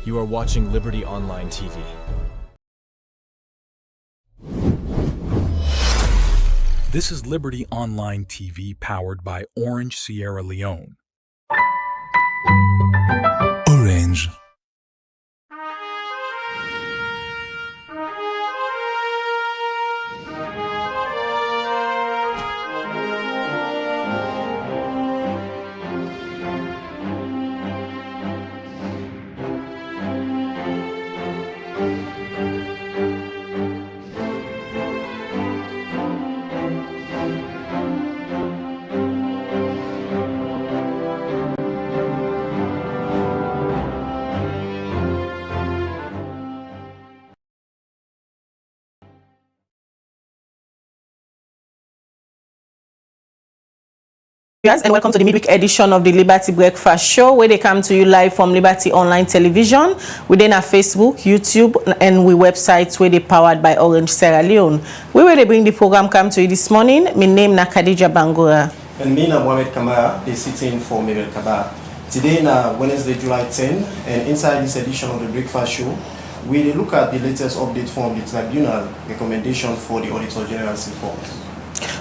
You are watching Liberty Online TV. This is Liberty Online TV powered by Orange Sierra Leone. Orange. And welcome to the midweek edition of the Liberty Breakfast Show, where they come to you live from Liberty Online Television, within our Facebook, YouTube, and we websites where they powered by Orange Sierra Leone. We will bring the program come to you this morning. My name is Khadija Bangura. And me, Mohamed Kamara, is sitting for Mabel Kaba. Today, Wednesday, July 10, and inside this edition of the Breakfast Show, we look at the latest update from the Tribunal recommendation for the Auditor General Seaport.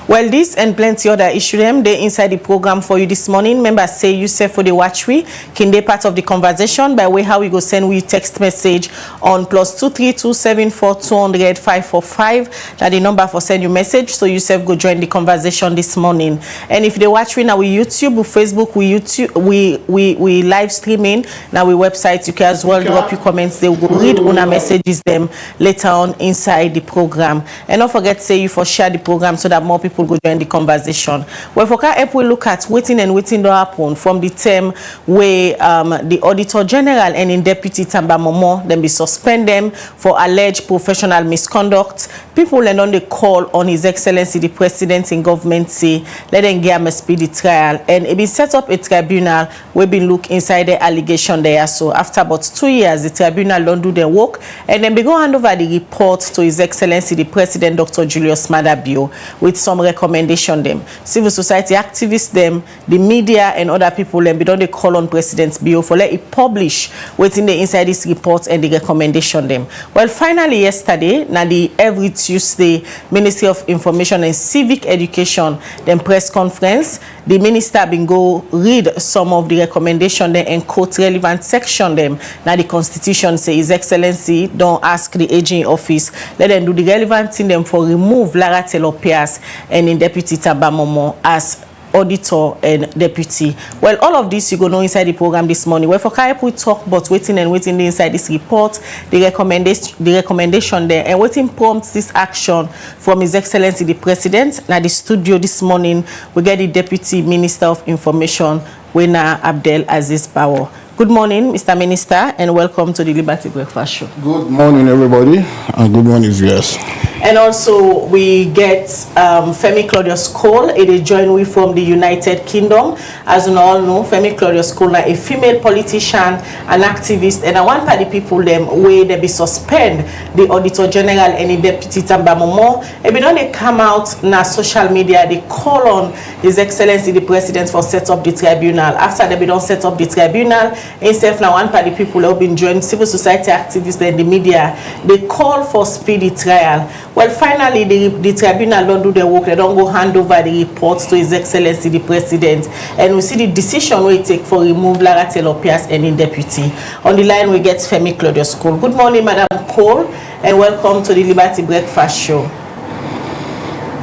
Well, this and plenty other issues they inside the program for you this morning. Members say you say for the watch we can they part of the conversation by way how we go send we text message on +23274200545. That the number for send you message, so you self go join the conversation this morning. And if they watch we now we YouTube, we Facebook, we live streaming now we website, you can as well drop your comments. They will go read on our messages them later on inside the program. And don't forget say you for share the program so that more people go join the conversation. Well, for help we look at waiting to happen from the term where the Auditor General and in Deputy Tamba Momoh then be suspend them for alleged professional misconduct. People and on the call on His Excellency the President in government say let them get a speedy trial, and it be set up a tribunal we been look inside the allegation there. So after about 2 years, the tribunal don't do their work, and then we go hand over the report to His Excellency the President Dr. Julius Madabio with some recommendation them. Civil society activists them, the media and other people them, we don't they call on President Bio for let it publish within the inside this report and the recommendation them. Well, finally yesterday, now the every Tuesday Ministry of Information and Civic Education then press conference, the minister been go read some of the recommendation them and quote relevant section them. Now the Constitution say His Excellency don't ask the aging office, let them do the relevant thing them for remove Lara Taylor-Pearce and in Deputy Tamba Momoh as auditor and deputy. Well, all of this you go know inside the program this morning. Well, for Kaip we talk about waiting inside this report, the recommendation there, and waiting prompts this action from His Excellency the President. Now the studio this morning we get the Deputy Minister of Information, Wena Abdel Aziz Bawo. Good morning, Mr. Minister, and welcome to the Liberty Breakfast Show. Good morning, everybody, and good morning, viewers. And also, we get Femi Claudius Cole. It is joined with from the United Kingdom. As you all know, Femi Claudius Cole is a female politician, an activist, and one party people them where they be suspend the Auditor General and the Deputy Tamba Momoh. And when they come out na social media, they call on His Excellency the President for set up the tribunal. After they don't set up the tribunal, instead now one party people have been joined civil society activists and the media, they call for speedy trial. Well, finally, the tribunal don't do their work. They don't go hand over the reports to His Excellency the President. And we see the decision we take for remove Lara Taylor-Pearce and in deputy. On the line, we get Femi Claudius Cole. Good morning, Madam Cole, and welcome to the Liberty Breakfast Show.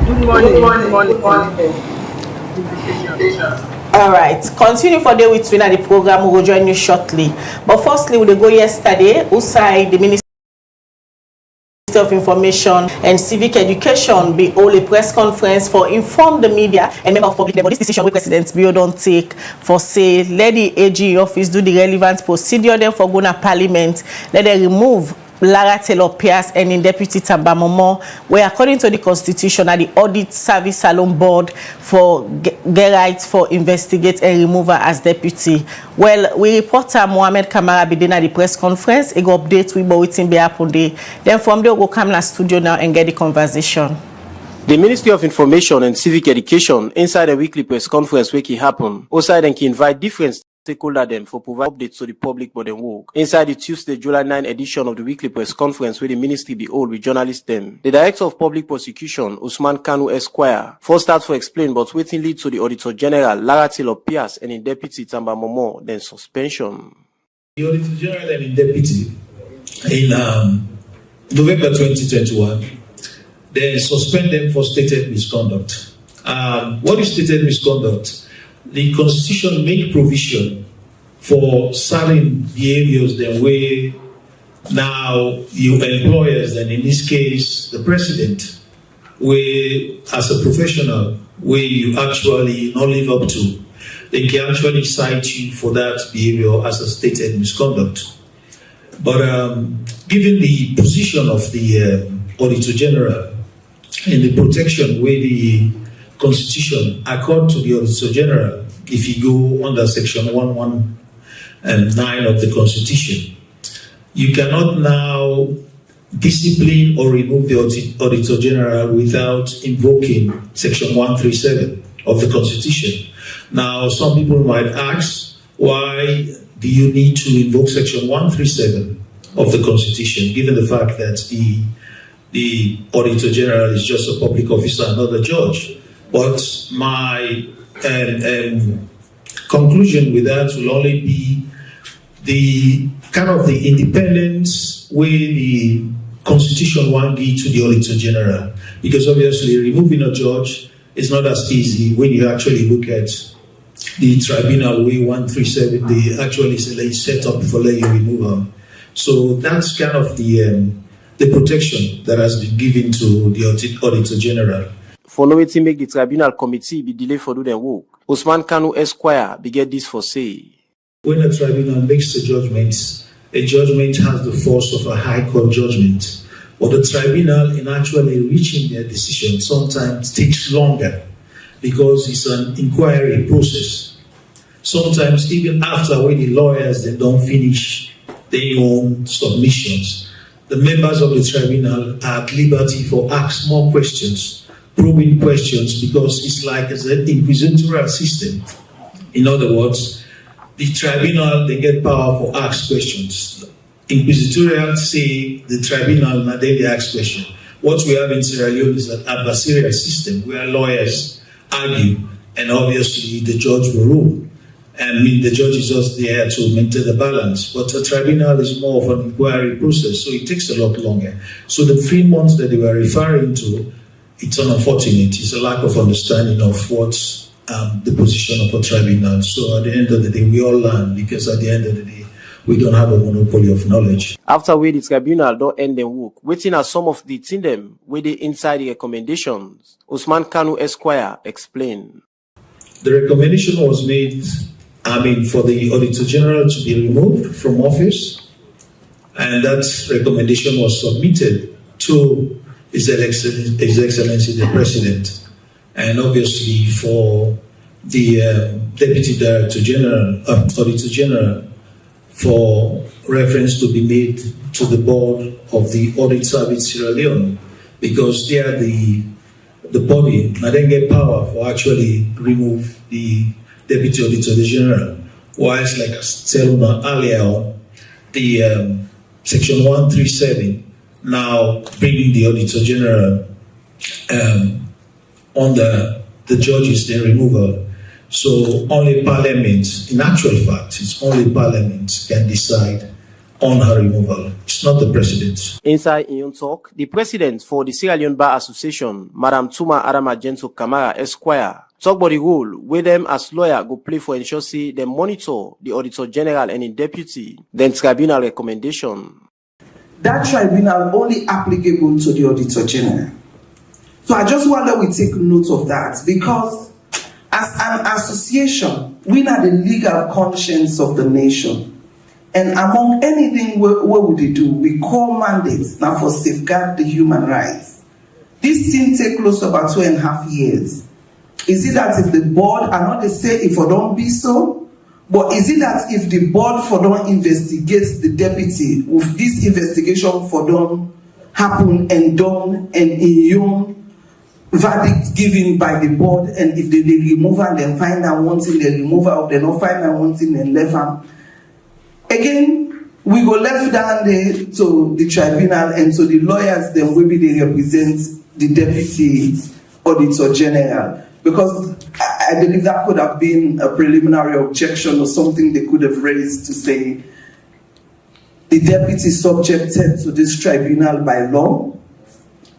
Good morning. Good morning. All right, continue for day with the program. We will join you shortly. But firstly, we go yesterday, outside the Ministry of Information and Civic Education be hold a press conference for inform the media and member of public about this decision where President Bio don't take for say let the AG office do the relevant procedure then for going to Parliament, let them remove Lara Taylor-Pearce and in Deputy Tamba Momoh, where according to the Constitution at the Audit Service Salon Board for get rights for investigate and remove her as deputy. Well, we reporter Mohamed Kamara be at the press conference. He go update we about waiting be happen day. Then from there we'll come to the studio now and get the conversation. The Ministry of Information and Civic Education inside a weekly press conference where it happen, outside and invite different stakeholder them for provide updates to the public but them work. Inside the Tuesday, July 9 edition of the weekly press conference where the ministry be hold with journalists them, the Director of Public Prosecution, Usman Kanu Esquire, first start for explain but waiting lead to the Auditor General Lara Taylor-Pearce and in Deputy Tamba Momoh, then suspension. The Auditor General and in Deputy in November 2021, they suspend them for stated misconduct. What is stated misconduct? The Constitution make provision for certain behaviors that way now you employers, and in this case the president, where as a professional where you actually not live up to, they can actually cite you for that behavior as a stated misconduct. But given the position of the Auditor General in the protection where the Constitution accord to the Auditor General, if you go under Section 119 of the Constitution, you cannot now discipline or remove the Auditor General without invoking Section 137 of the Constitution. Now, some people might ask, why do you need to invoke Section 137 of the Constitution, given the fact that the Auditor General is just a public officer and not a judge? But my conclusion with that will only be the kind of the independence where the Constitution won't give to the Auditor General. Because obviously removing a judge is not as easy when you actually look at the Tribunal way 137, they actually set up for let you remove them. So that's kind of the protection that has been given to the Auditor General. For no way to make the Tribunal committee be delayed for do their work, Usman Kanu Esquire beget this for say. When a tribunal makes a judgment has the force of a high court judgment. But the tribunal in actually reaching their decision sometimes takes longer because it's an inquiry process. Sometimes even after when the lawyers they don't finish their own submissions, the members of the tribunal are at liberty for ask more questions, probing questions, because it's like an inquisitorial system. In other words, the tribunal, they get power for ask questions. Inquisitorial say the tribunal, and then they ask questions. What we have in Sierra Leone is an adversarial system where lawyers argue, and obviously the judge will rule. And the judge is just there to maintain the balance. But a tribunal is more of an inquiry process, so it takes a lot longer. So the 3 months that they were referring to, it's unfortunate. It's a lack of understanding of what's the position of a tribunal. So at the end of the day, we all learn, because at the end of the day, we don't have a monopoly of knowledge. After we the tribunal don't end them work, waiting as some of the thing them where they inside the recommendations, Usman Kanu Esquire explained. The recommendation was made, for the Auditor General to be removed from office, and that recommendation was submitted to His Excellency the President, and obviously for the Deputy Director General, Auditor General, for reference to be made to the board of the Audit Service Sierra Leone, because they are the body, and then get power for actually remove the Deputy Auditor General. Whilst, like I said earlier on, the Section 137 now bringing the Auditor General under the judges, their removal. So only Parliament, in actual fact, it's only Parliament can decide on her removal. It's not the President. Inside in talk, the President for the Sierra Leone Bar Association, Madam Tuma Adama Gento Kamara Esquire, talk about the role where them as lawyer go play for ensure say they monitor the Auditor General and in deputy, then tribunal recommendation. That tribunal only applicable to the Auditor General. So I just wonder we take note of that, because as an association, we are the legal conscience of the nation. And among anything, what would they do? We call mandates now for safeguard the human rights. This thing take close to about 2.5 years. Is it that if the board, and not they say if I don't be so, but is it that if the board for don't investigate the deputy, if this investigation for don't happen and done and in your verdict given by the board, and if they remove and then find out one thing, they remove out, they not find out one thing and left them. Again, we go left down there to the tribunal and to the lawyers, then maybe they represent the Deputy Auditor General. Because I believe that could have been a preliminary objection or something they could have raised to say the deputy subjected to this tribunal by law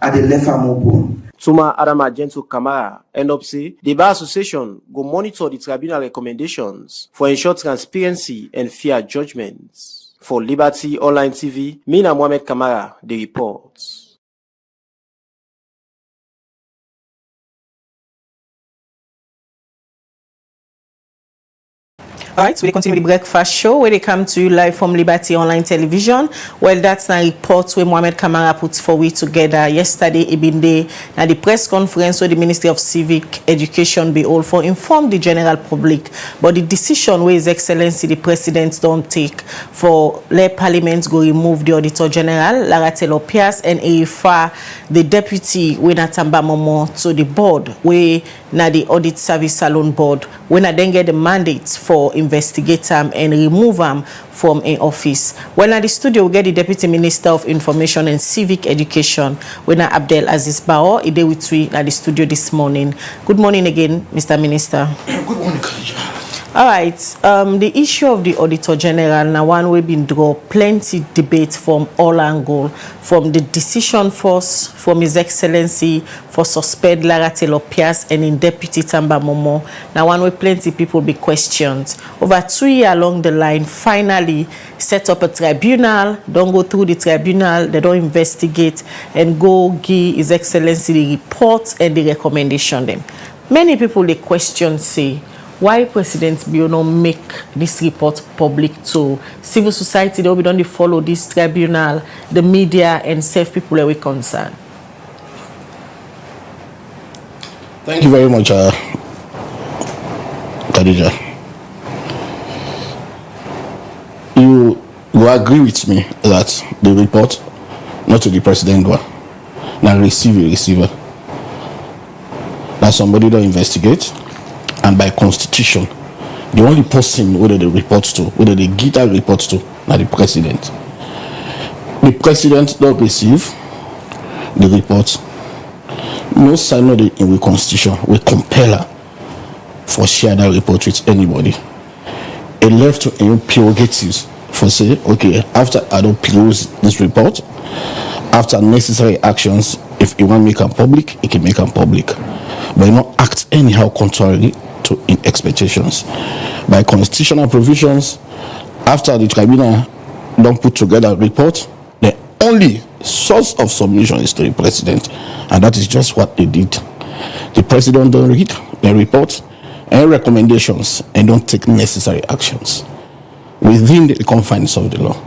are the left arm open. Suma Adama Gento Kamara end up say the Bar Association go monitor the tribunal recommendations for ensure transparency and fair judgments. For Liberty Online TV, Mina Mohamed Kamara, the reports. All right, so we continue the breakfast show where they come to you live from Liberty Online Television. Well, that's a report where Mohamed Kamara put forward together yesterday evening day at the press conference where the Ministry of Civic Education be all for inform the general public. But the decision where His Excellency the President don't take for let Parliament go remove the Auditor General Lara Taylor-Pearce and refer the Deputy Tamba Momoh to the board where now the Audit Service Salon Board when I then get the mandate for investigate them and remove them from an office. When at the studio, we get the Deputy Minister of Information and Civic Education, when Abdel Aziz Bao, he did with we at the studio this morning. Good morning again, Mr. Minister. Good morning, Khadija. All right, the issue of the Auditor General, now one we've been draw plenty debate from all angles, from the decision force, from His Excellency for suspend Lara Taylor-Pearce and in Deputy Tamba Momoh. Now one way plenty people be questioned. Over 2 years along the line, finally set up a tribunal, don't go through the tribunal, they don't investigate and go give His Excellency the report and the recommendation them. Many people they question say, why President Biono make this report public to civil society? They will be done to follow this tribunal, the media, and save people away concerned. Thank you very much, Khadija. You will agree with me that the report, not to the president, one, now receiver. That somebody don't investigate. And by constitution, the only person whether they report to, whether they give that report to, not the president. The president don't receive the report. No sign of in the constitution will compel her for share that report with anybody. It left to any prerogatives for say, okay, after I don't close this report, after necessary actions, if you want to make them public, it can make them public. But you not act anyhow contrary to expectations. By constitutional provisions, after the tribunal don't put together a report, the only source of submission is to the president, and that is just what they did. The president don't read the report and recommendations and don't take necessary actions within the confines of the law.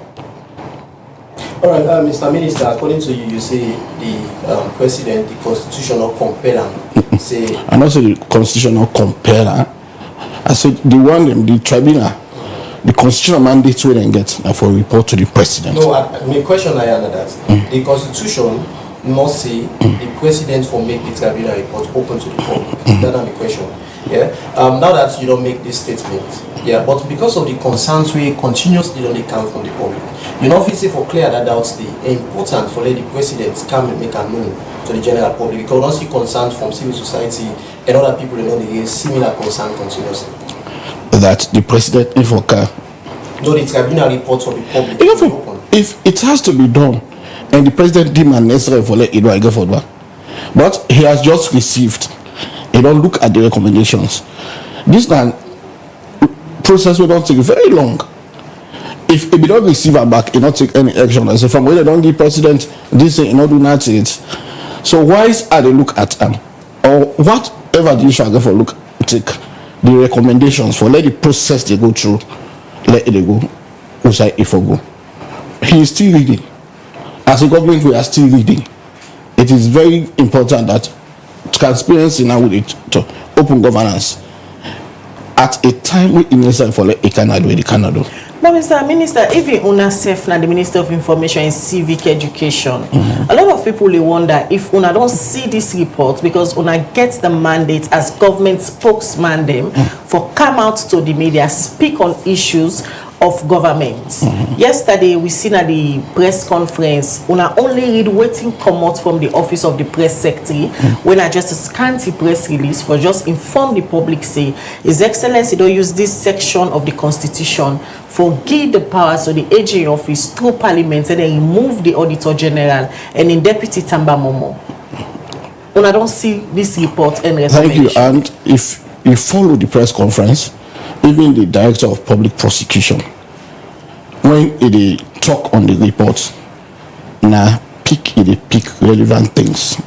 All right, Mr. Minister, according to you, you say the president, the constitutional compeller, say... And also the constitutional compeller, I said the one, the tribunal, the constitutional mandate will then get for a report to the president. No, my question I under that. The constitution must say the president will make the tribunal report open to the public. That's my question. Yeah. Now that you don't make this statement, yeah, but because of the concerns we continuously don't come from the public, you know, if it's for clear that that's the important for the president come and make a known to the general public, because we don't see concerns from civil society and other people that know the similar concern continuously. That the president if okay. No, the tribunal report for the public. If it has to be done, and the president demand necessary for let it go for that, but he has just received. He don't look at the recommendations. This man process will not take very long. If he don't receive her back, he not take any action. I say from where they don't give president this thing, he not do nothing. So why are they look at him or whatever the issue I go for look take the recommendations for let the process they go through, let it go. Outside if I go, he is still reading. As a government, we are still reading. It is very important that transparency now with it to open governance at a time we necessary for like, it cannot do. But Mr. Minister, even una self na the Minister of Information and Civic Education, a lot of people they wonder if una don't see this report because una get the mandate as government spokesman them for come out to the media, speak on issues of government. Yesterday we seen at the press conference una only read waiting come out from the office of the press secretary when I just a scanty press release for just inform the public say His Excellency don't use this section of the Constitution for give the powers to the AG office through Parliament and then remove the Auditor General and in Deputy Tamba Momoh. Una don't see this report and recommendation. Thank you. And if you follow the press conference, even the Director of Public Prosecution, when they talk on the report, now pick relevant things.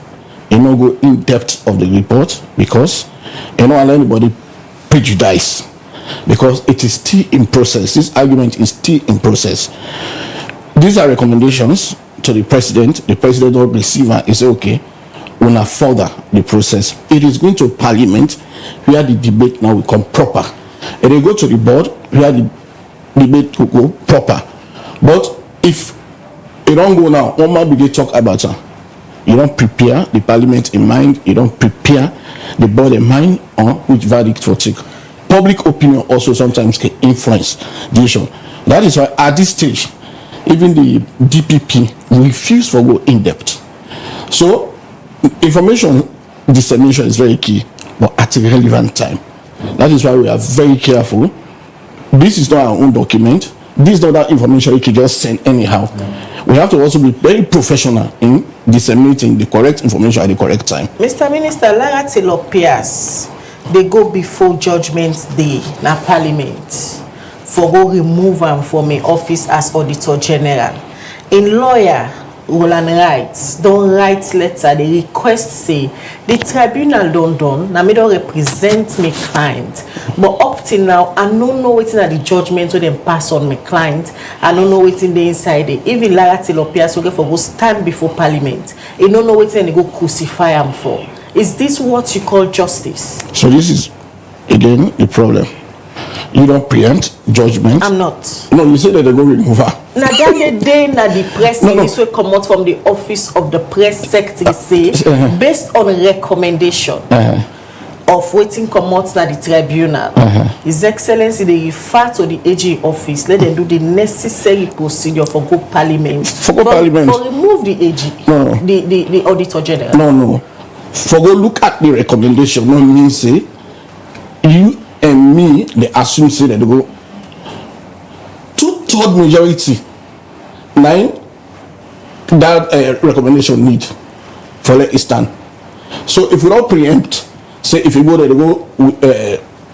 You know, go in depth of the report because you know allow anybody prejudice because it is still in process. This argument is still in process. These are recommendations to the president. The president will receive and he say, okay, we'll now further the process. It is going to Parliament where the debate now will come proper. And they go to the board where the debate will go proper. But if you don't go now, one man begin talk about it. You don't prepare the Parliament in mind, you don't prepare the board in mind on which verdict for take. Public opinion also sometimes can influence the issue. That is why at this stage, even the DPP refuse to go in depth. So information dissemination is very key, but at a relevant time. That is why we are very careful. This is not our own document. This is not that information we can just send anyhow. We have to also be very professional in disseminating the correct information at the correct time. Mr. Minister, Lara Taylor-Pearce, they go before Judgment Day na Parliament for go remove him from an office as Auditor General. In lawyer Roland writes, don't write letter, they request say the tribunal don't done, now me don't represent my client. But up till now, I don't know what's in the judgment when they pass on my client. I don't know what's in the inside it. Even Lara Taylor-Pearce will go stand before Parliament. He don't know what's in they go crucify him for. Is this what you call justice? So this is again the problem. You don't preempt judgment. I'm not. No, you say that they go remove her. Now that day na the press release will come out from the office of the press secretary say based on a recommendation of waiting come out na the tribunal. His Excellency they refer to the AG office, let them do the necessary procedure for go Parliament. For remove the AG, the Auditor General. No. For go look at the recommendation, no mean say you and me they assume say that they go 2/3 majority 9 that recommendation need for let it stand. So if we don't preempt, say if you go there they go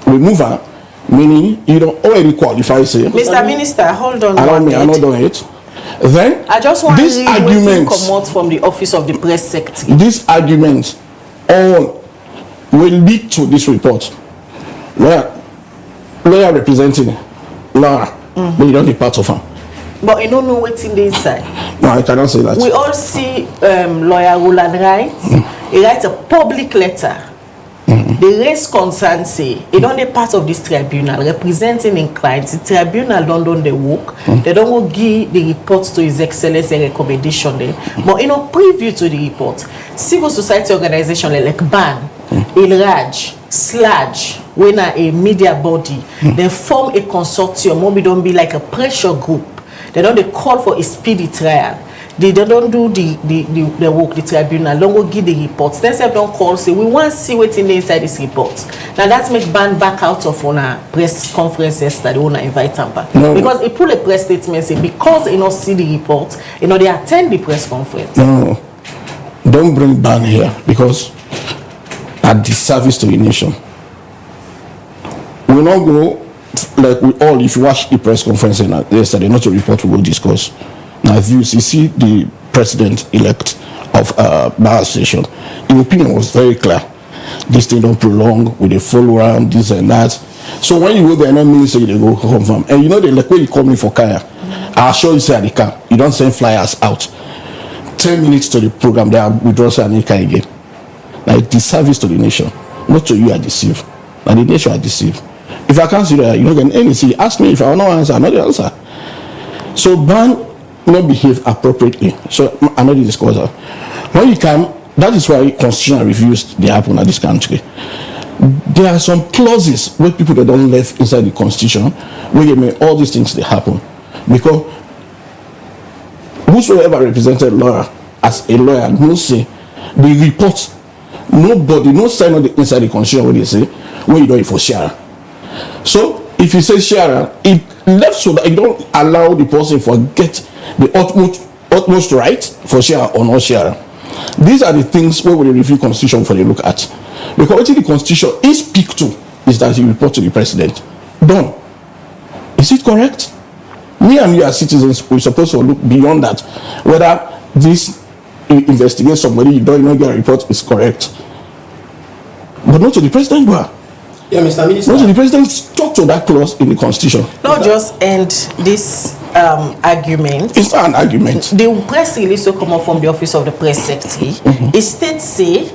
remove her, meaning you don't already qualify. Say Mr. Minister, hold on. Allow me, I'm not doing it. Then I just want this argument come out from the office of the press secretary. This argument all will lead to this report. Lawyer representing Lara, but you don't be part of her. But you don't know what's in the inside. No, I cannot say that. We all see lawyer Roland writes. He writes a public letter. They raise concern say it don't be part of this tribunal representing in clients. The tribunal don't do the work. They don't go give the report to His Excellency recommendation there. But you know, preview to the report, civil society organization like BAN, ILRAJ, SLAJ, when a media body, they form a consortium. Maybe don't be like a pressure group. They don't call for a speedy trial. They don't do the work, the tribunal, don't go give the reports. Then they don't call, say, we want to see what's in the inside this report. Now that's make ban back out of on a press conference yesterday, they want to invite them back. No. Because he pull a press statement, say, because you not see the report, you know, they attend the press conference. No, don't bring ban here, because at disservice to the nation. We will not go, like we all, if you watch the press conference yesterday, not a report, we will discuss. Now, if you see the president-elect of Bar Station, the opinion was very clear. This thing don't prolong with a follow around, this and that. So when you go there, not mean say they go confirm. And you know the like when you come in for Kaya, I'll show you say at the camp. You don't send flyers out. 10 minutes to the program, they are withdraw say again. Like disservice to the nation. Not to you are deceived. Now the nation are deceived. If I can't see that, you don't get anything. Ask me if I don't answer, I know the answer. So ban not behave appropriately. So I know the disclosure. When you come, that is why constitutional reviews they happen at this country. There are some clauses where people that don't live inside the constitution where they make all these things they happen. Because whosoever represented Laura as a lawyer no say the report, nobody, no sign on the inside the constitution where they say when you do it for Sierra. So if you say Sierra, it left so that you don't allow the person forget the utmost right for Sierra or not Sierra. These are the things where we review constitution for the look at. Because what the constitution is speak to is that you report to the president. Done. Is it correct? Me and you as citizens, we're supposed to look beyond that. Whether this investigate somebody, you don't know your report is correct. But not to the president, bro. Yeah, Mr. Minister. Not to the president, talk to that clause in the constitution. Not just end this argument. It's not an argument. The press release will come up from the office of the press secretary. It states say,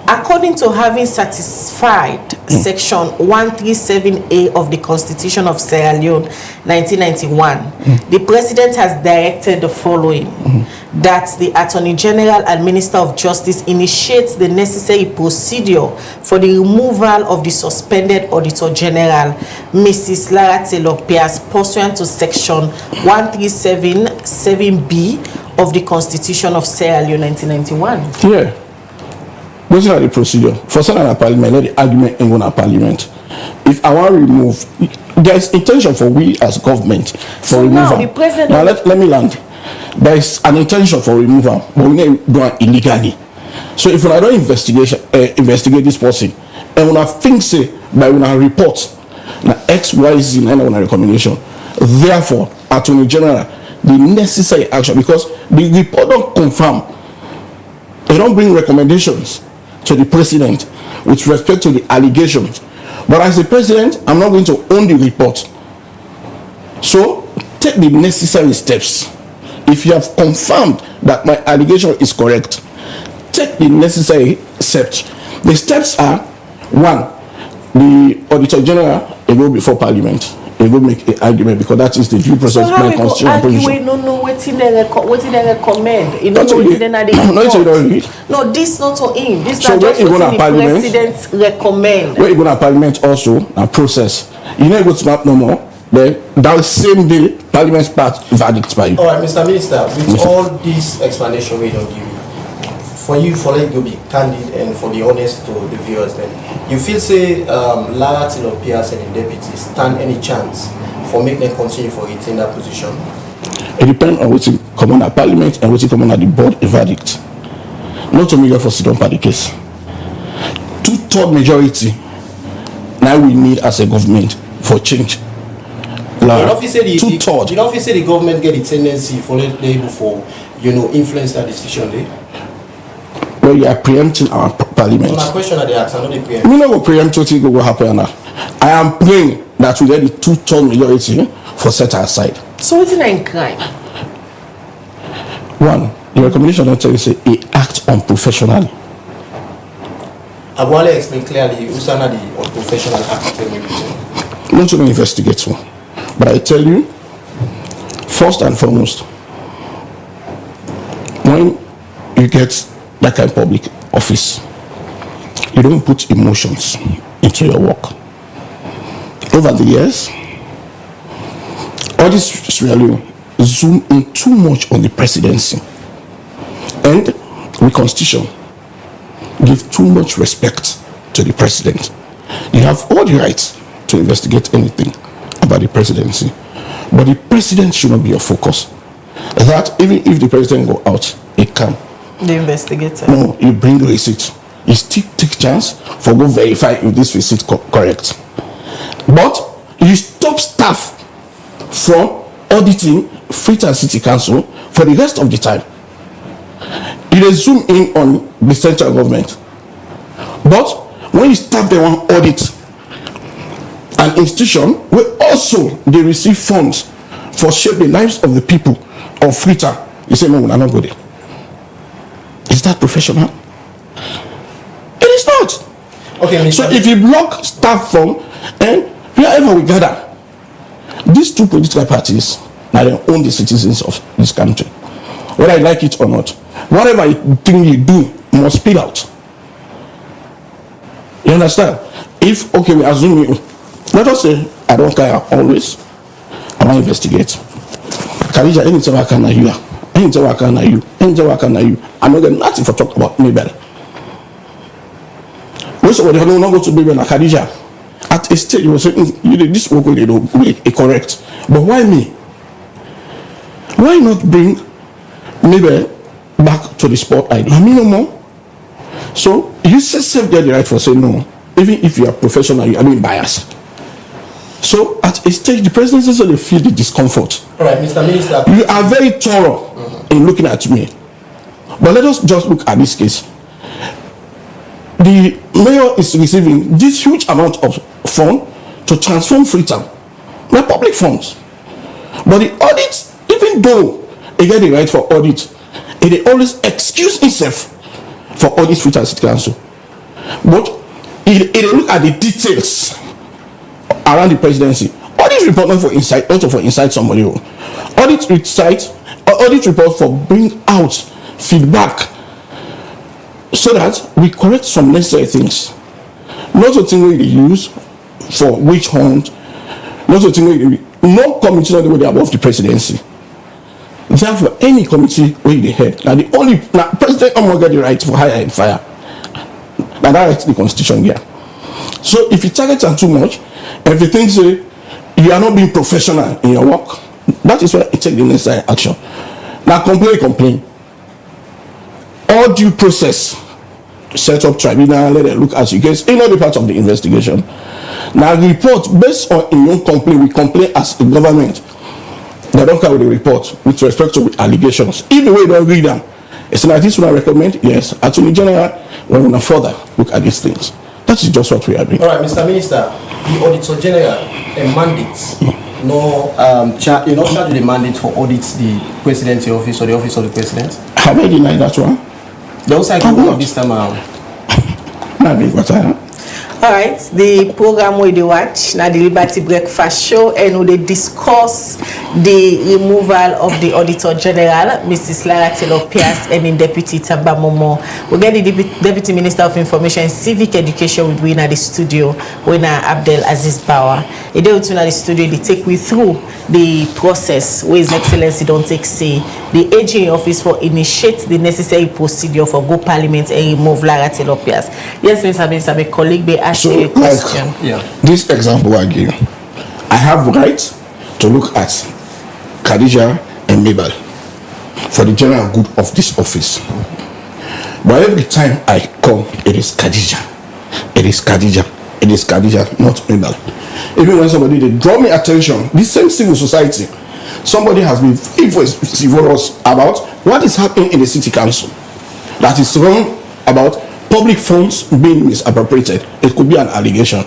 according to having satisfied section 137A of the Constitution of Sierra Leone 1991, the president has directed the following: that the Attorney General and Minister of Justice initiates the necessary procedure for the removal of the suspended Auditor General, Mrs. Lara Taylor-Pearce, pursuant to section 137(7)B of the Constitution of Sierra Leone 1991. Yeah. Those are the procedure. For Senate and Parliament, let the argument in one Parliament. If I want to remove, there is intention for we as government for removal. Now, the president. Now let me land. There is an intention for removal, but we need to do it illegally. So if I don't investigate this person, and when I think say by when I report, now XYZ and on a recommendation, therefore Attorney General the necessary action, because the report don't confirm. They don't bring recommendations to the president with respect to the allegations. But as the president, I'm not going to own the report. So take the necessary steps. If you have confirmed that my allegation is correct, take the necessary steps. The steps are: one, the Auditor General will go before Parliament. They will make an argument, because that is the due process. So how we go argue? No, wetin they recommend. You know wetin they No, this not to him. This so not just what the Parliament, president recommend. When you go to Parliament also, a process. You know, go to Map No More. Then that same day, Parliament part verdict by you. All right, Mr. Minister. With all this explanation we don't give you, for you, for let you be candid and for the honest to the viewers, then you feel say Lara Taylor-Pearce and the deputy stand any chance for making them continue for it in that position? It depends on what's common at Parliament and what's common at the board a verdict. Not only for sit down by the case. 2/3 majority now we need as a government for change. You don't feel say the government get the tendency for labor for influence that decision there? Well, you are preempting our Parliament. So my question that they ask, I know they preempt. We not go preempt what will happen now. I am praying that we get the 2/3 majority for set aside. So what's in crime? One, the recommendation don't tell you say he act unprofessionally. I want to explain clearly who's under the unprofessional act. Not to investigate one, but I tell you, first and foremost, when you get that kind of public office, you don't put emotions into your work. Over the years, all this really zoom in too much on the presidency, and the constitution give too much respect to the president. You have all the rights to investigate anything about the presidency, but the president should not be your focus. That even if the president go out, it can. The investigator. No, you bring receipt. You still take chance for go verify if this receipt correct. But you stop staff from auditing Freetown City Council for the rest of the time. You zoom in on the central government. But when you start the one audit an institution where also they receive funds for shape the lives of the people of Freetown, you say no, we're not good. Is that professional? It is not. Okay. So if you block staff from and wherever we gather, these two political parties now they own the citizens of this country. Whether I like it or not, whatever thing you do must spill out. You understand? If, okay, we assume you, let us say, I don't care always, I want to investigate. Khadija, anything I can you, anything I can you, anything I can you, I'm not getting nothing for talk about Mabel. We said, well, they don't go to Mabel and Khadija. At a stage, you were saying, you did this work, they don't correct. But why me? Why not bring Mabel back to the spotlight? I mean, no more. So you self get the right for saying no, even if you are professional, you are being biased. So at a stage, the presidency said they feel the discomfort. All right, Mr. Minister. You are very thorough in looking at me. But let us just look at this case. The mayor is receiving this huge amount of funds to transform Freetown. They're public funds. But the audit, even though they get the right for audit, they always excuse itself for audit Freetown City Council. But if they look at the details around the presidency, audit report not for insight, also for inside somebody. Audit report for bring out feedback so that we correct some necessary things. Not a thing we use for witch hunt, not a thing we no committee not the way they above the presidency. Therefore, any committee where they head. Now the only president will get the right for hire and fire. Now that's the constitution here. So if you target them too much, everything say you are not being professional in your work, that is why you take the necessary action. Now complain. All due process, set up tribunal, let them look at you guys in all the parts of the investigation. Now report based on your own complaint, we complain as a government. They don't carry the report with respect to allegations. If the way they don't read them, it's like this one I recommend, yes, Attorney General, we're going to further look at these things. That is just what we are doing. All right, Mr. Minister, the Auditor General mandates no charge with the mandate for audits the presidency office or the office of the president. Have I denied that one? They also agree this time around. All right, the program we watch now the Liberty Breakfast Show, and we discuss the removal of the Auditor General, Mrs. Lara Taylor-Pearce, and the Deputy Tamba Momoh. We get the Deputy Minister of Information and Civic Education with we in the studio, with Abdel Aziz Bawa. They do to the studio, they take we through the process where His Excellency don't take say the AG office for initiate the necessary procedure for go Parliament and remove Lara Taylor-Pearce. Yes, Mr. Minister, my colleague may ask you a question. This example I give, I have right to look at Khadija and Mabel for the general good of this office. But every time I come, it is Khadija. It is Khadija. It is Khadija, not Mabel. Even when somebody they draw me attention, this same civil society, somebody has been vociferous about what is happening in the city council. That is wrong about public funds being misappropriated. It could be an allegation.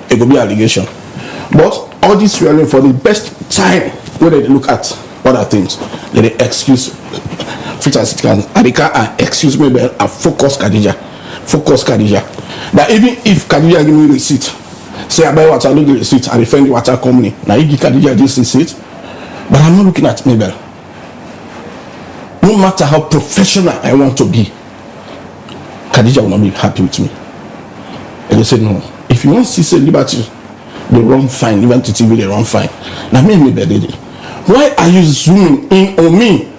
It could be allegation. But all this really for the best time when they look at other things, they excuse Freetown City Council and they can't excuse me and focus Khadija. That even if Khadija give me receipt, say I buy water, I look the receipt and defend the water company. Now you give Khadija this receipt, but I'm not looking at Mabel. No matter how professional I want to be, Khadija will not be happy with me. And they said no. If you want to see Liberty, they run fine. Even to TV, they run fine. Now me Mabel, why are you zooming in on me?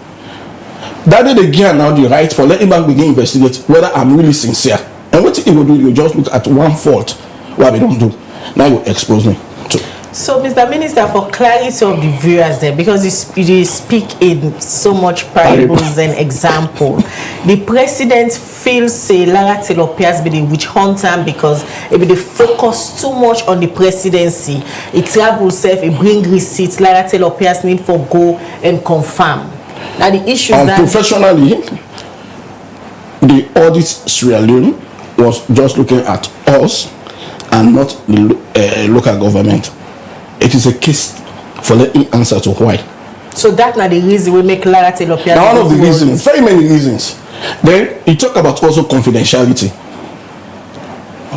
That day they get now the right for letting back begin investigate whether I'm really sincere. And what you will do, you just look at one fault what we don't do. Now you expose me too. So, Mr. Minister, for clarity of the viewers there, because you speak in so much parables and example, the president feels say Lara Taylor-Pearce be the witch hunter because it be the focus too much on the presidency. It travel self, it bring receipts. Lara Taylor-Pearce need for go and confirm. Now the issue is that professionally, the audit Sierra Leone was just looking at us and not the local government. It is a case for letting answer to why. So that's not the reason we make Lara Taylor-Pearce. Now one of the reasons, very many reasons. Then you talk about also confidentiality.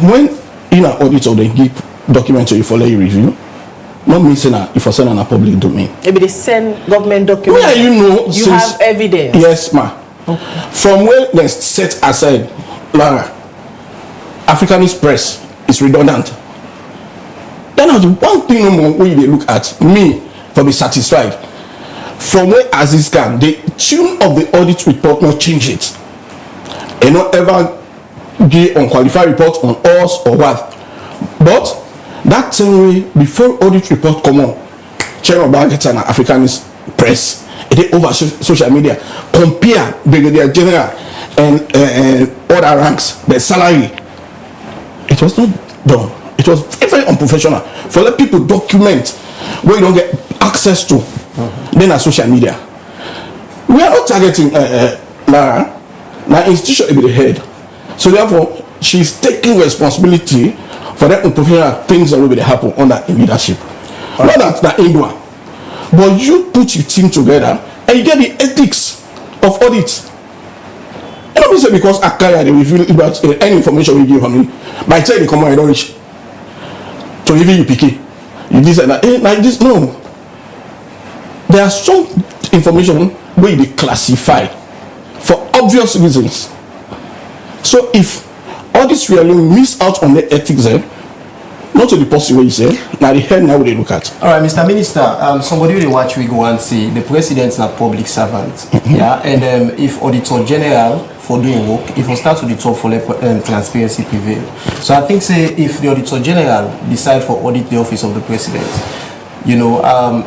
When in an auditor they give document to you for let you review. Not me saying if I send on a public domain. Maybe they send government documents. Where you know you have evidence. Yes, ma. Okay. From where they set aside, Lara, Africanist press is redundant. Then one thing no more when they look at me for be satisfied. From where as this can, the tune of the audit report not change it. And not ever give unqualified report on us or what. But that same way before audit report come on, chair of Bank and Africanist press, it over social media, compare Brigadier General and other ranks, their salary. It was not done. It was very unprofessional. For let people document where you don't get access to, then a social media. We are not targeting Lara. Now institution will be the head. So therefore, she's taking responsibility for that unprofessional things that will be happen under leadership. Not that India. But you put your team together and you get the ethics of audit. And not say because I carry the review about any information we give on me. By the time they come out, I don't reach. So even you pick it. You this and that. Like this, no. There are some information where they classify for obvious reasons. So if all this really miss out on the ethics not to the possible way you say, now the head now they look at. All right, Mr. Minister, somebody will watch we go and see the president's not public servant. Yeah, and if Auditor General for doing work, if we start to the top for transparency prevail. So I think say if the Auditor General decide for audit the office of the president, you know,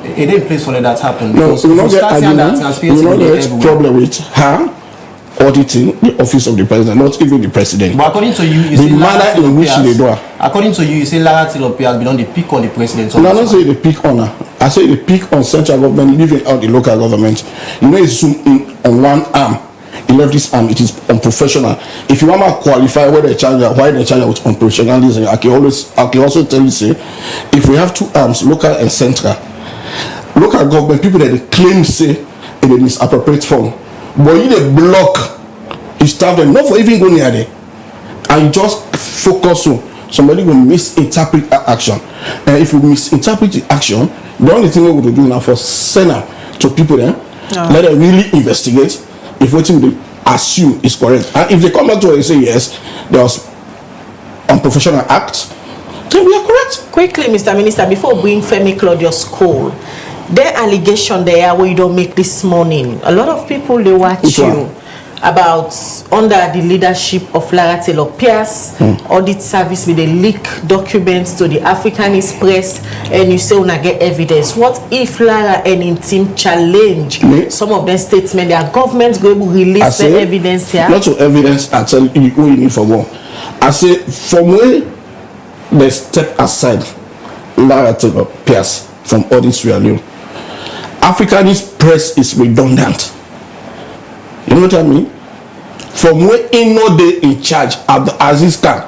it ain't place for that happen. Because no, there's problem with her auditing the office of the president, not even the president. But according to you, the manner in which they do it. According to you say Lara Taylor-Pearce belong the pick on the president. No, I don't say the pick on her. I say the pick on central government, leaving out the local government. You know, it's in on one arm. He left this arm. It is unprofessional. If you want to qualify why they charge with unprofessionalism, I can also tell you say, if we have two arms, local and central, local government people that they claim say in a misappropriate form. But you the block, you start them not for even go near there, and just focus on somebody will misinterpret action. And if you misinterpret the action, the only thing we will do now for send them to people then let them really investigate if what they assume is correct. And if they come back to us and say yes, there was unprofessional act, then we are correct. Quickly, Mr. Minister, before we bring Femi Claudius Cole. Their allegation there where you don't make this morning. A lot of people they watch you about under the leadership of Lara Taylor-Pearce, audit service with the leak documents to the Africanist press, and you say una get evidence. What if Lara and in team challenge some of their statements? Their government going to release the evidence here. Not to evidence and tell you what you need for more. I say from where they step aside Lara Taylor-Pearce from audit Sierra Leone. Africanist press is redundant. You know what I mean? From where in no day in charge of the Aziz Khan,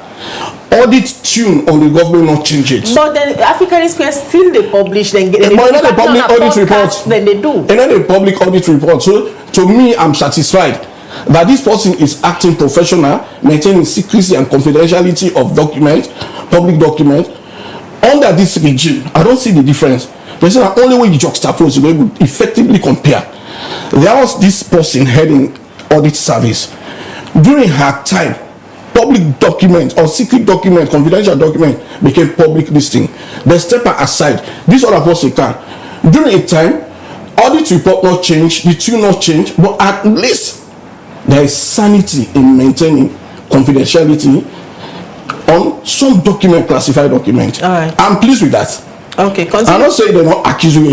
audit tune on the government not change it. But the Africanist press still they publish then get the public audit report. Then they do. And then the public audit report. So to me, I'm satisfied that this person is acting professional, maintaining secrecy and confidentiality of documents, public documents. Under this regime, I don't see the difference. There's the only way you juxtapose, you're able to effectively compare. There was this person heading audit service. During her time, public document or secret document, confidential document became public listing. They step aside. This other person can. During a time, audit report not change, the tune not change, but at least there is sanity in maintaining confidentiality on some document, classified document. All right. I'm pleased with that. Okay, continue. I'm not saying they're not accusing.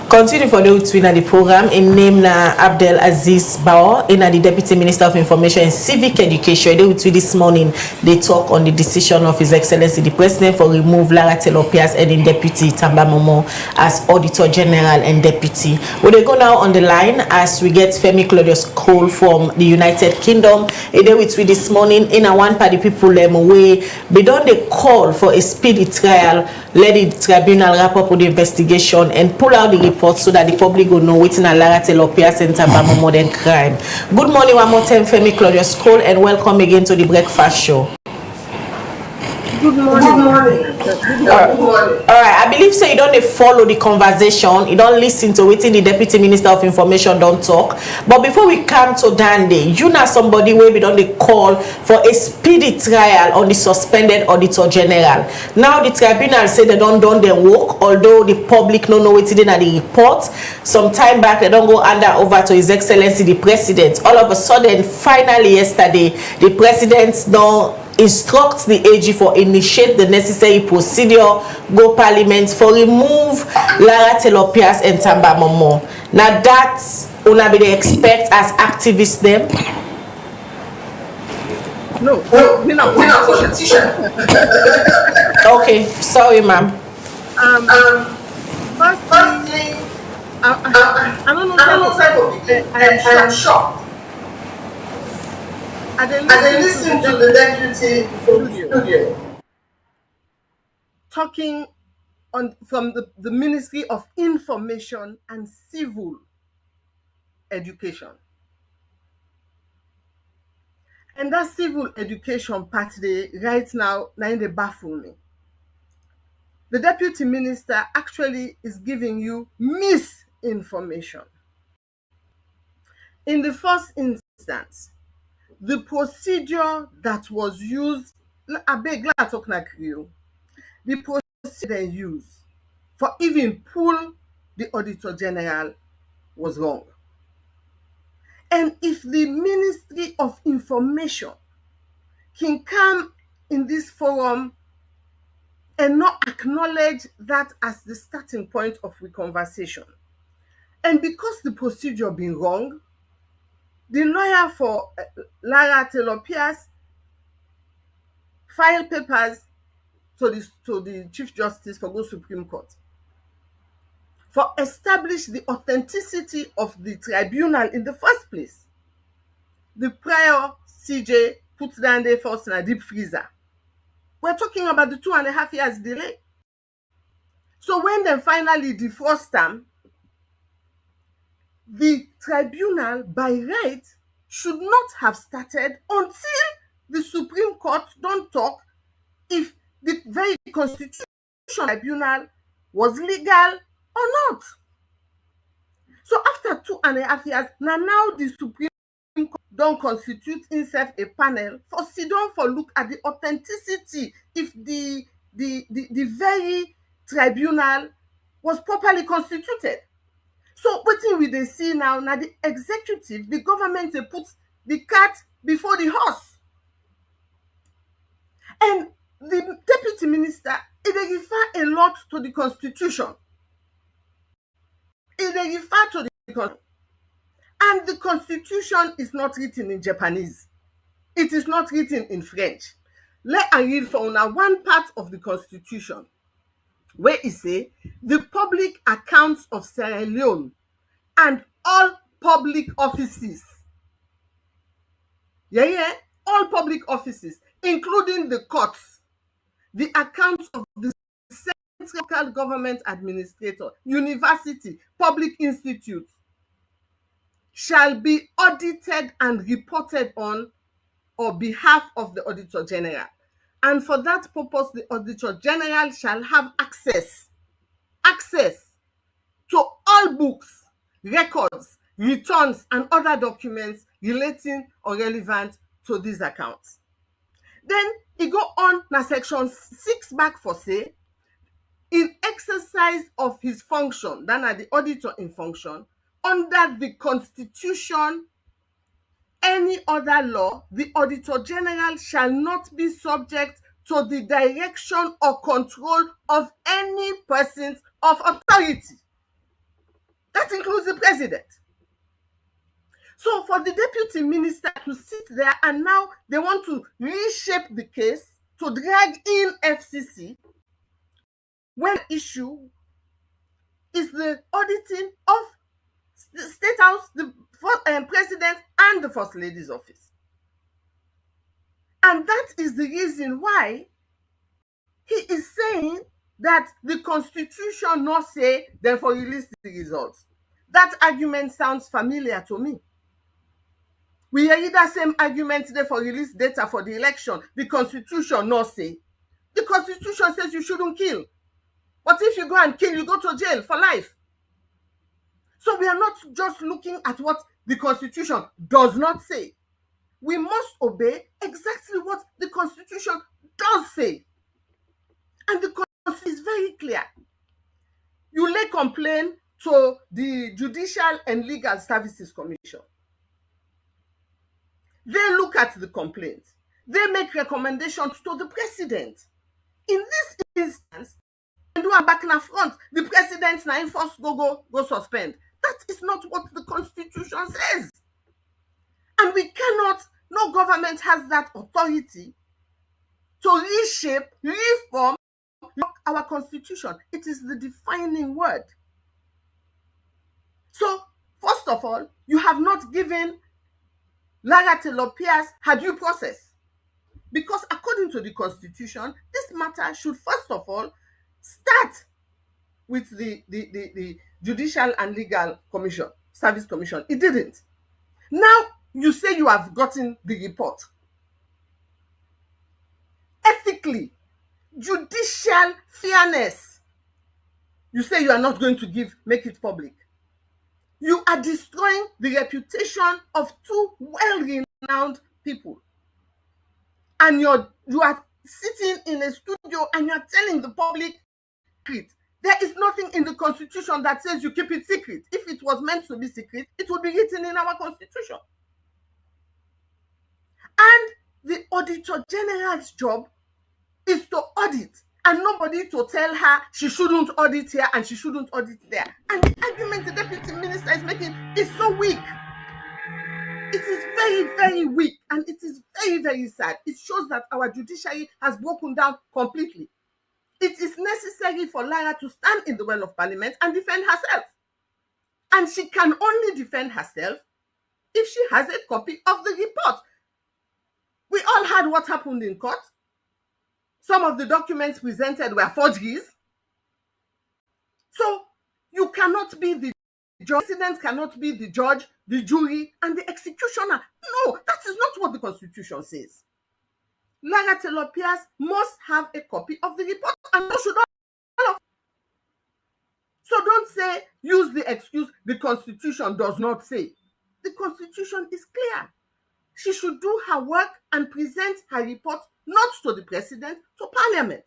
Continue for the twin at the program in name na Abdel Aziz Bauer in the Deputy Minister of Information and Civic Education. They with this morning they talk on the decision of His Excellency the President for remove Lara Taylor-Pearce and in Deputy Tamba Momoh as Auditor General and Deputy. We they go now on the line as we get Femi Claudius Cole from the United Kingdom. They with this morning in a one party people way they don't they call for a speedy trial. Let the tribunal wrap up with the investigation and pull out the report so that the public will know what's in a Lara Taylor-Pearce and Tamba Momoh than crime. Good morning one more time, Femi Claudius Cole, and welcome again to the Breakfast Show. Good morning. Good morning. Good morning. All right, I believe so. You don't dey follow the conversation. You don't listen to wetin the Deputy Minister of Information don't talk. But before we come to Dande, you know somebody wey be don dey call for a speedy trial on the suspended Auditor General. Now the tribunal say they don't done their work, although the public no know wetin dey na the report. Some time back, they don't go hand over to His Excellency the President. All of a sudden, finally yesterday, the President don instruct the AG for initiate the necessary procedure, go parliament for remove Lara Taylor-Pearce and Tamba Momoh. Now that una be dey expect as activists them. No, we're not politician. Okay, sorry, ma'am. Firstly, I don't know. I am shocked. I listened to the deputy studio talking from the Ministry of Information and Civil Education. And that civil education part right now they baffle me. The deputy minister actually is giving you misinformation. In the first instance, the procedure that was used, I beg to talk like you, the procedure they used for even pull the Auditor General was wrong. And if the Ministry of Information can come in this forum and not acknowledge that as the starting point of the conversation, and because the procedure been wrong, the lawyer for Lara Taylor-Pearce filed papers to the Chief Justice for the Supreme Court for establish the authenticity of the tribunal in the first place. The prior CJ put down there first in a deep freezer. We're talking about the 2.5 years delay. So when they finally defrost them, the tribunal by right should not have started until the Supreme Court don't talk if the very constitutional tribunal was legal or not. So after 2.5 years, now the Supreme Court don't constitute itself a panel for sit down for look at the authenticity if the very tribunal was properly constituted. So wetin we dey see now the executive, the government, they put the cart before the horse. And the deputy minister, they refer a lot to the constitution. They refer to the constitution. And the constitution is not written in Japanese. It is not written in French. Let I read for now one part of the constitution where it say the public accounts of Sierra Leone and all public offices. All public offices, including the courts, the accounts of the central government administrator, university, public institutes, shall be audited and reported on behalf of the Auditor General. And for that purpose, the Auditor General shall have access to all books, records, returns, and other documents relating or relevant to these accounts. Then he go on na section 6 back for say, in exercise of his function, that na the auditor in function, under the constitution, any other law, the Auditor General shall not be subject to the direction or control of any persons of authority. That includes the president. So for the deputy minister to sit there and now they want to reshape the case to drag in FCC when the issue is the auditing of the State House, the president, and the First Lady's office. And that is the reason why he is saying that the constitution not say, therefore release the results. That argument sounds familiar to me. We hear that same argument today for release data for the election. The constitution not say. The Constitution says you shouldn't kill. But if you go and kill, you go to jail for life. So we are not just looking at what the Constitution does not say. We must obey exactly what the Constitution does say. And the Constitution is very clear. You lay complaint to the Judicial and Legal Services Commission. They look at the complaint. They make recommendations to the president. In this instance, and do a back and front, the president now enforce go suspend. That is not what the Constitution says. And we cannot, no government has that authority to reshape, reform our Constitution. It is the defining word. So, first of all, you have not given Lara Taylor-Pearce her due process. Because according to the Constitution, this matter should first of all start with the Judicial and Legal Commission, Service Commission. It didn't. Now, you say you have gotten the report. Ethically, judicial fairness, you say you are not going to make it public. You are destroying the reputation of two well-renowned people. And you are sitting in a studio and you are telling the public secret. There is nothing in the Constitution that says you keep it secret. If it was meant to be secret, it would be written in our Constitution. And the Auditor General's job is to audit, and nobody to tell her she shouldn't audit here and she shouldn't audit there. And the argument the Deputy Minister is making is so weak. It is very, very weak, and it is very, very sad. It shows that our judiciary has broken down completely. It is necessary for Lara to stand in the well of Parliament and defend herself. And she can only defend herself if she has a copy of the report. We all heard what happened in court. Some of the documents presented were forgeries. So you cannot be the judge, president cannot be the judge, the jury, and the executioner. No, that is not what the Constitution says. Lara Taylor-Pearce must have a copy of the report, and so should all of. So don't say, use the excuse, the Constitution does not say. The Constitution is clear. She should do her work and present her report not to the president, to Parliament.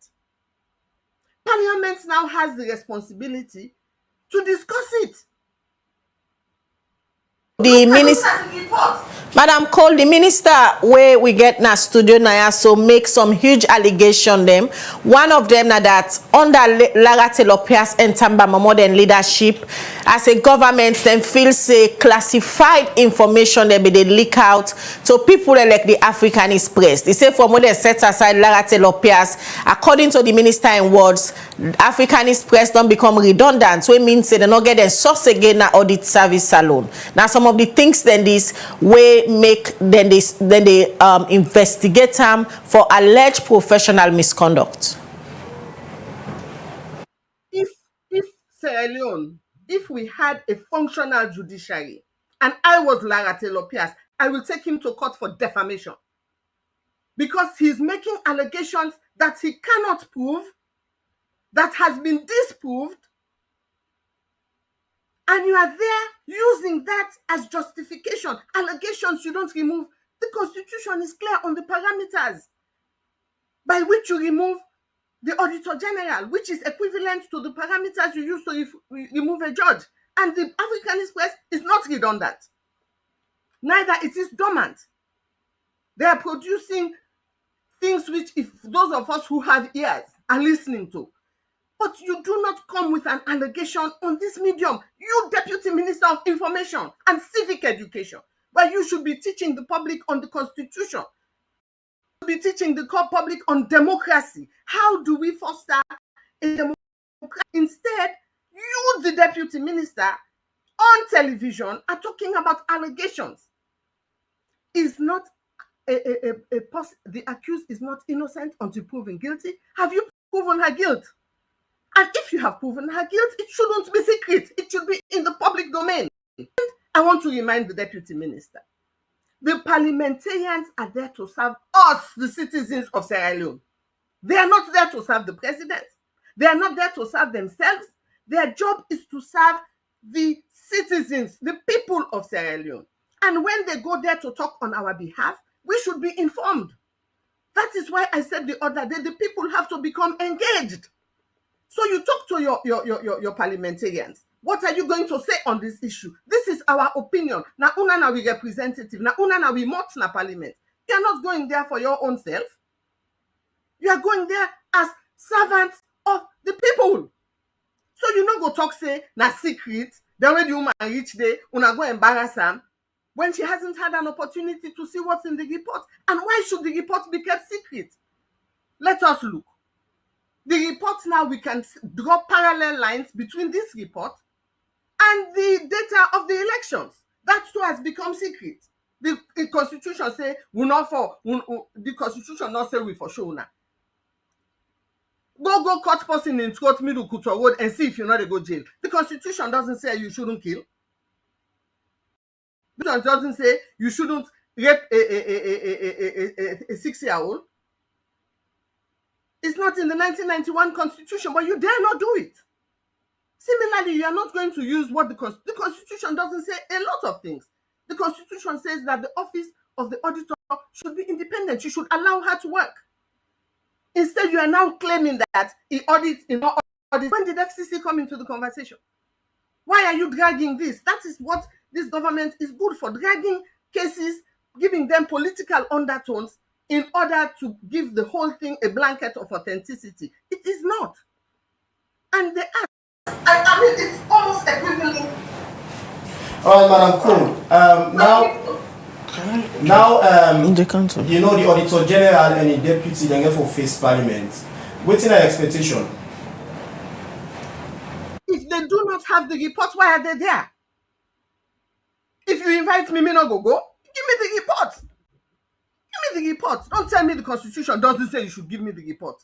Parliament now has the responsibility to discuss it. The minister, Madam Cole, the minister where we get na studio now, so make some huge allegation them. One of them na that under Lara Taylor-Pearce and Tamba Momoh leadership, as a government, them feel say classified information they be they leak out to people like the Africanist press. They say for more than set aside Lara Taylor-Pearce, according to the minister in words, Africanist press don't become redundant. So it means they don't get a source again na audit service alone. Now some of the things then this way make then they investigate them for alleged professional misconduct. If Sierra Leone, if we had a functional judiciary and I was Lara Taylor-Pearce, I will take him to court for defamation. Because he's making allegations that he cannot prove, that has been disproved, and you are there using that as justification. Allegations you don't remove. The Constitution is clear on the parameters by which you remove the Auditor General, which is equivalent to the parameters you use to remove a judge. And the Africanist press is not redundant. Neither it is dormant. They are producing things which, if those of us who have ears are listening to. But you do not come with an allegation on this medium. You, Deputy Minister of Information and Civic Education, where you should be teaching the public on the Constitution, you should be teaching the public on democracy. How do we foster a democracy? Instead, you, the Deputy Minister, on television are talking about allegations. Is not the accused is not innocent until proven guilty. Have you proven her guilt? And if you have proven her guilt, it shouldn't be secret. It should be in the public domain. And I want to remind the Deputy Minister, the parliamentarians are there to serve us, the citizens of Sierra Leone. They are not there to serve the president. They are not there to serve themselves. Their job is to serve the citizens, the people of Sierra Leone. And when they go there to talk on our behalf, we should be informed. That is why I said the other day, the people have to become engaged. So you talk to your parliamentarians. What are you going to say on this issue? This is our opinion. Na una na we representative. Na una na we mot na parliament. You are not going there for your own self. You are going there as servants of the people. So you no go talk say na secret. Then when the woman reach there, una go embarrass her when she hasn't had an opportunity to see what's in the report. And why should the report be kept secret? Let us look. The report now, we can draw parallel lines between this report and the data of the elections. That too has become secret. The constitution say we not for the constitution not say we for sure now. Go cut person in Scott Middle Kuto Road and see if you're not a go jail. The constitution doesn't say you shouldn't kill. The constitution doesn't say you shouldn't rape a 6-year-old. It's not in the 1991 constitution, but you dare not do it. Similarly, you are not going to use what the constitution doesn't say a lot of things. The constitution says that the office of the auditor should be independent. You should allow her to work. Instead, you are now claiming that he audits in not audit. When did FCC come into the conversation? Why are you dragging this? That is what this government is good for, dragging cases, giving them political undertones in order to give the whole thing a blanket of authenticity. It is not. And they are. I mean, it's almost equivalent. All right, Madam Kun. Now, you know the Auditor General and the Deputy they for face Parliament. What's in our expectation? If they do not have the report, why are they there? If you invite me not go. Give me the report. Give me the report. Don't tell me the Constitution doesn't say you should give me the report.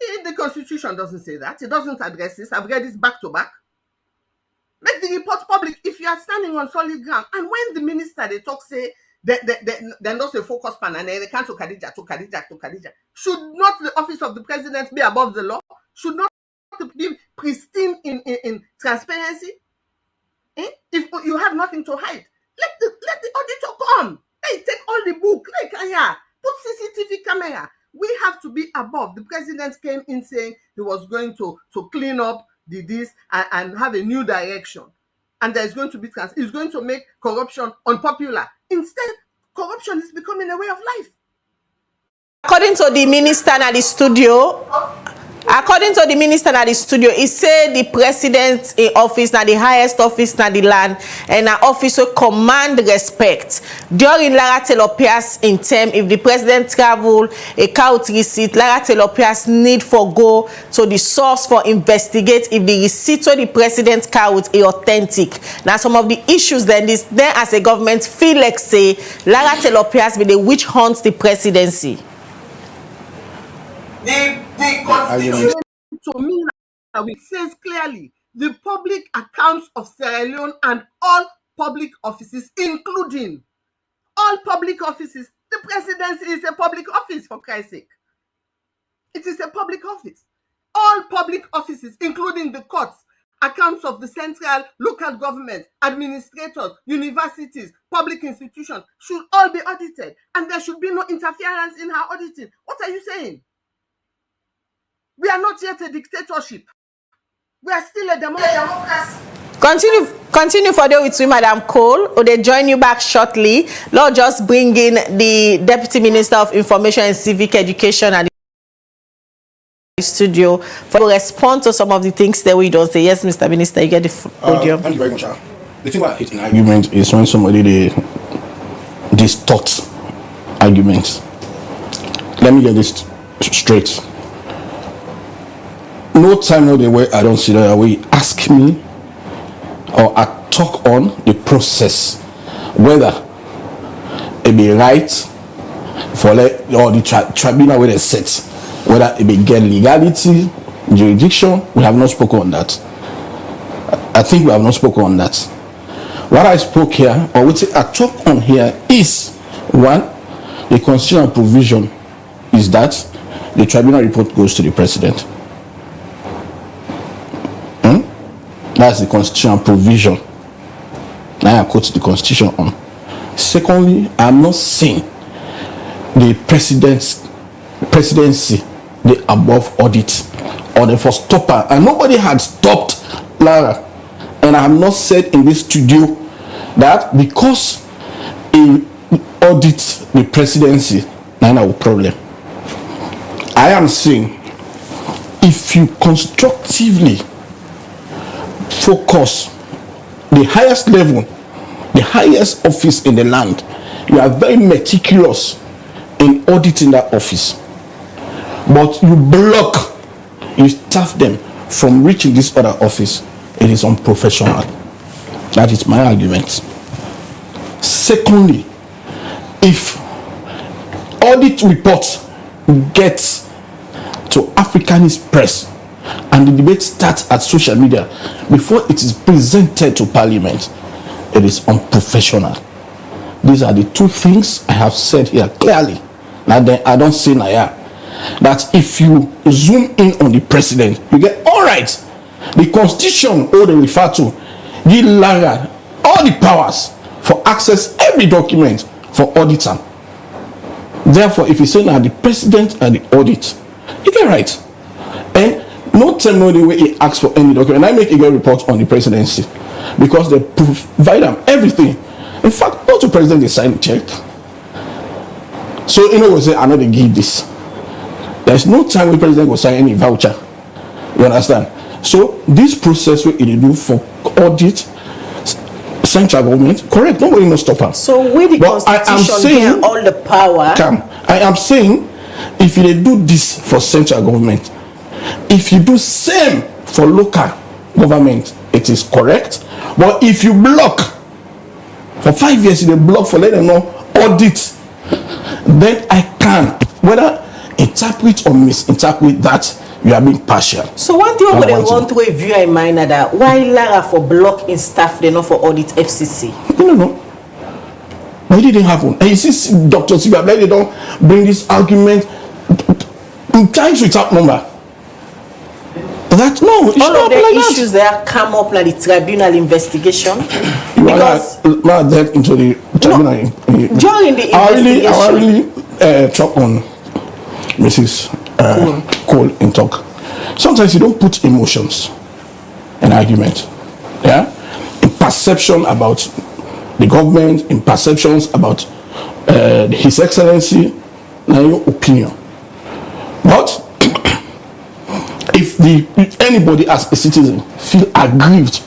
If the Constitution doesn't say that, it doesn't address this. I've read this back to back. Make the report public if you are standing on solid ground. And when the minister, they talk, say, they're not a focus pan and they can't to Khadija. Should not the office of the president be above the law? Should not be pristine in transparency? If you have nothing to hide, let the auditor come. Hey, take all the book, like put CCTV camera. We have to be above. The president came in saying he was going to clean up this and have a new direction. And there's going to be he's going to make corruption unpopular. Instead, corruption is becoming a way of life. According to the minister at the studio, he said the president in office, now the highest office, now the land, and an officer command respect. During Lara Taylor-Pearce in term, if the president travel a count receipt, Lara Taylor-Pearce need for go to the source for investigate if the receipt to the president count is authentic. Now some of the issues then as a government feel like say Lara Taylor-Pearce be the witch hunts the presidency. The Constitution to me now it says clearly the public accounts of Sierra Leone and all public offices, including all public offices. The presidency is a public office, for Christ's sake. It is a public office. All public offices, including the courts, accounts of the central, local government, administrators, universities, public institutions should all be audited, and there should be no interference in her auditing. What are you saying? We are not yet a dictatorship. We are still a democracy. Continue for the with Madam Cole, or they join you back shortly. Lord, just bring in the Deputy Minister of Information and Civic Education at the studio for respond to some of the things that we don't say. Yes, Mr. Minister, you get the podium. Thank you very much. The thing about an argument is when somebody distorts arguments. Let me get this straight. No time, no day where I don't see that way. Ask me or I talk on the process, whether it be right for or the tribunal where they set, whether it be get legality, jurisdiction. We have not spoken on that. I think we have not spoken on that. What I spoke here, or what I talk on here, is one, the constitutional provision is that the tribunal report goes to the president. That's the constitutional provision. Now I quote the constitution on. Secondly, I'm not saying the presidency, the above audit, or the first stopper, and nobody had stopped Lara. And I have not said in this studio that because he audits the presidency, now a problem. I am saying if you constructively focus the highest level, the highest office in the land, you are very meticulous in auditing that office, but you block, you staff them from reaching this other office, it is unprofessional. That is my argument. Secondly, if audit reports get to Africanist press and the debate starts at social media before it is presented to parliament, it is unprofessional. These are the two things I have said here clearly. Now then, I don't say Naya that if you zoom in on the president, you get all right. The constitution, all they refer to, give Lara all the powers for access every document for auditor. Therefore, if you say now the president and the audit, you get right. And no tell me the way he asks for any document. I make a good report on the presidency because they provide them everything. In fact, not the president they sign the check. So you know, we say I know they give this. There's no time the president will sign any voucher. You understand? So this process we do for audit central government, correct? Nobody no stop her. So with the constitution get all the power. I am saying if you do this for central government, if you do same for local government, it is correct. But if you block for 5 years, you block for let them know audit, then I can whether interpret or misinterpret that you are being partial. So one thing they want to view in mind that why Lara for block in staff, they not for audit FCC? No. But it didn't happen. And you see, Dr. Sibia, they don't bring this argument in times without number. That no, it's all not of the like issues that come up like the tribunal investigation. Because not that into the tribunal. During the investigation, I really talk on Mrs. Cole in talk. Sometimes you don't put emotions in argument, yeah, in perception about the government, in perceptions about His Excellency, now your opinion. But if anybody as a citizen feel aggrieved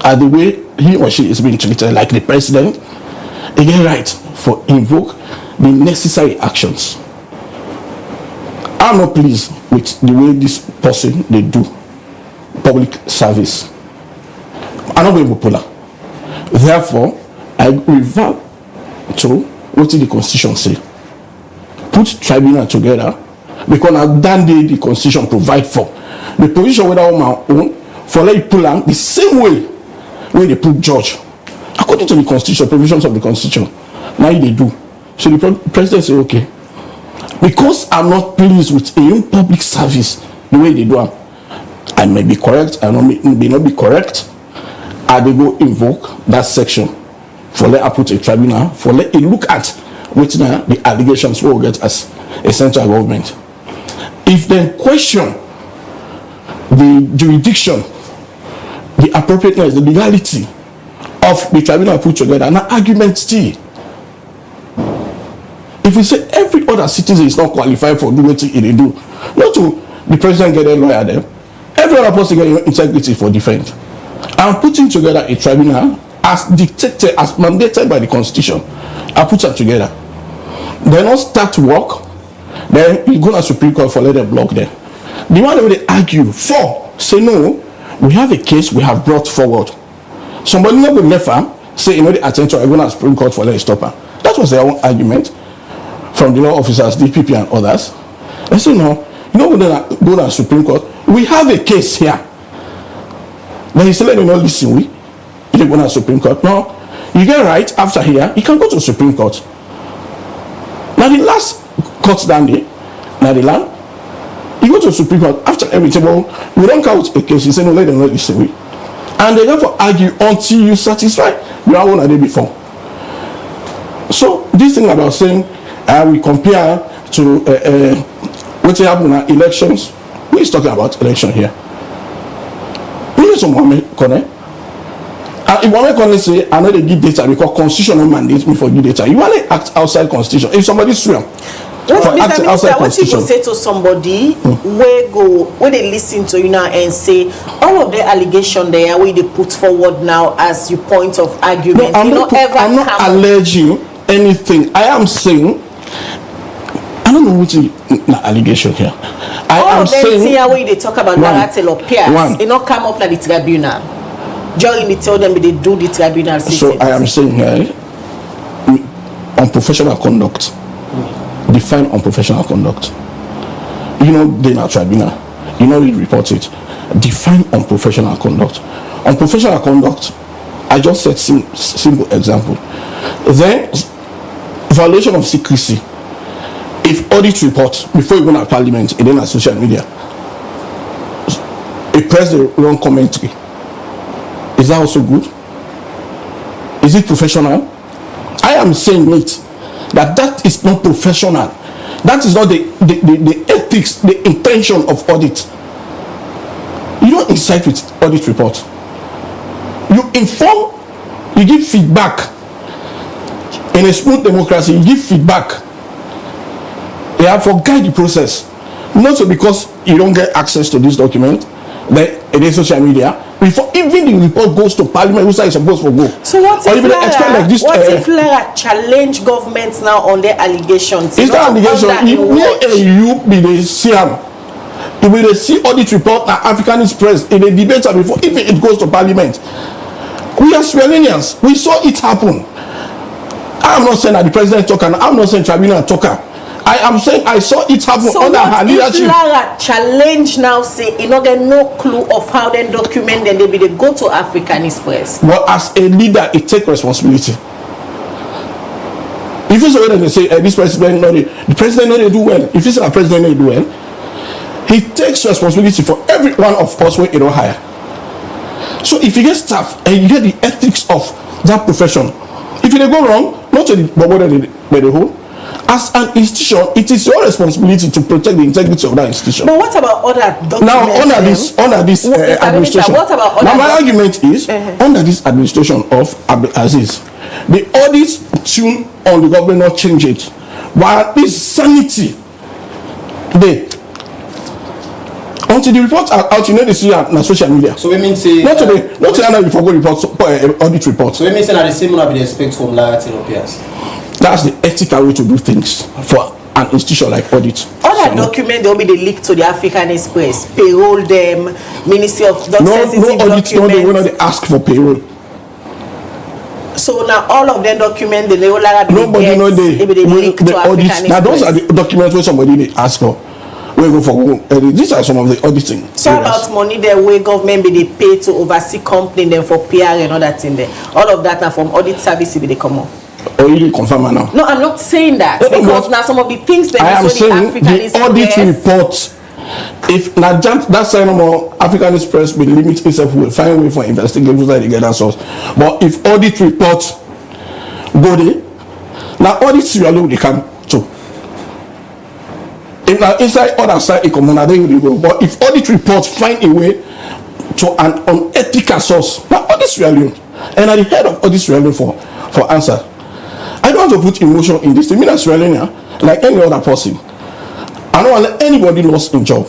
at the way he or she is being treated, like the president, they get right for invoke the necessary actions. I'm not pleased with the way this person they do public service. I'm not very popular. Therefore, I revert to what the constitution say. Put tribunal together because now that day the constitution provide for the position without my own for let you pull out the same way when they put judge according to the constitution, provisions of the constitution. Now they do. So the president say okay. Because I'm not pleased with a public service the way they do it, I may be correct, I may not be correct. I will go invoke that section for let I put a tribunal for let it look at which now the allegations will get as a central government. If they question the jurisdiction, the appropriateness, the legality of the tribunal put together, an argument still. If we say every other citizen is not qualified for doing what they do, not to the president get a lawyer there, every other person get integrity for defense. I'm putting together a tribunal as dictated, as mandated by the constitution. I put that together. They not start to work, then you go to Supreme Court for let them block them. The one that they argue for, say no, we have a case we have brought forward. Somebody not go left arm, say you know the attention, I go to Supreme Court for let it stop her. That was their own argument from the law officers, DPP and others. They say no, you know we're gonna go to Supreme Court. We have a case here. Then he said, let me not listen, you go to Supreme Court. No, you get right after here, you can go to Supreme Court. Now the last court down there, now the land, You go to the Supreme Court after everything, well, we don't count a case, you say no, let them know this way. And they therefore argue until you satisfy you are one a day before. So this thing about saying we compare to what happened in elections. Who is talking about election here? We need some Mohammed Kone. And if Mohammed Kone say I know they give data because constitutional mandate me for give data, you want to act outside constitution. If somebody swear. What you go say to somebody where they listen to you now and say all of the allegation there where they put forward now as your point of argument? No, I'm not alleging anything. I am saying I don't know what is the allegation here. I am saying here where they talk about Lara Taylor-Pearce, it not come up like the tribunal. During they tell them they do the tribunal system. So I am saying here unprofessional conduct. Define unprofessional conduct. You know, they are tribunal. You know, we report it. Define unprofessional conduct. Unprofessional conduct, I just said simple example. Then, violation of secrecy. If audit report, before you go to parliament, and then at social media, it press the wrong commentary. Is that also good? Is it professional? I am saying it. That is not professional. That is not the ethics, the intention of audit. You don't incite with audit report. You inform, you give feedback. In a smooth democracy, you give feedback. They have to guide the process. Not so because you don't get access to this document, then it is social media. Before even the report goes to parliament, which is supposed to go. So what if Lara challenge governments now on their allegations? Is that allegation? You be the CM. You will see audit report and Africanist press in a debate before even it goes to parliament. We are Sierra Leoneans. We saw it happen. I am not saying that the president talker. I'm not saying tribunal talker. I am saying I saw it happen under her leadership. So Lara challenge now say you don't get no clue of how they document then they go to Africanist press? Well, as a leader, it takes responsibility. If it's already they say this president the president know they do well. If it's a president they do well, he takes responsibility for every one of us when you don't hire. So if you get staff and you get the ethics of that profession, if they go wrong, not to the whole. As an institution, it is your responsibility to protect the integrity of that institution. But what about other documents? Now, under this administration, what about other my argument is under this administration of Aziz, the audit tune on the government not change it, while this sanity today. Until the reports are out, you know they see on social media. So we mean say not today, not today. Before go report audit report. So we mean say that the same one be expect from Lara Taylor-Pearce. That's the ethical way to do things for an institution like audit. Other documents will be the leak to the Africanist press, payroll them, Ministry of sensitive documents. No, they will not ask for payroll. So now all of them documents the Lara nobody know they leak to Africanist. Now those are the documents where somebody they ask for. These are some of the auditing. So about money there where government be they pay to oversee company them for PR and all that thing there. All of that now from audit service be they come up. Or you didn't confirm it now? No, I'm not saying that because now some of the things that I am saying the audit report. If not that sign more Africanist press will limit itself, will find a way for investigators like they get that source. But if audit report go there, now audits you alone they come too. If now inside other side it come on, they will go. But if audit report find a way to an unethical source, now audits you alone, and at the head of audits you alone for answer. I don't want to put emotion in this. The mean as Sierra Leone, like any other person, I don't want to let anybody lost in job.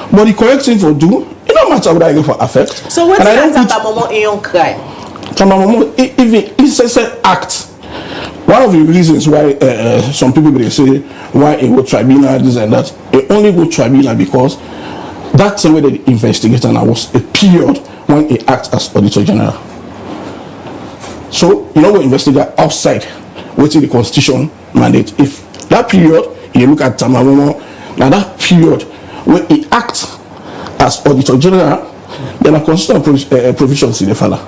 But the correct thing to do, it don't matter what I go for affect. So what's that Tamba Momoh in your crime? Tamba Momoh, it's an act. One of the reasons why some people they say why it go tribunal this and that, it only go tribunal because that's the way they investigate, and there was a period when it acts as Auditor General. So you know we investigate outside waiting the constitution mandate. If that period you look at Tamba Momoh, now that period when he acts as Auditor General, then a constitutional provisions in the fella.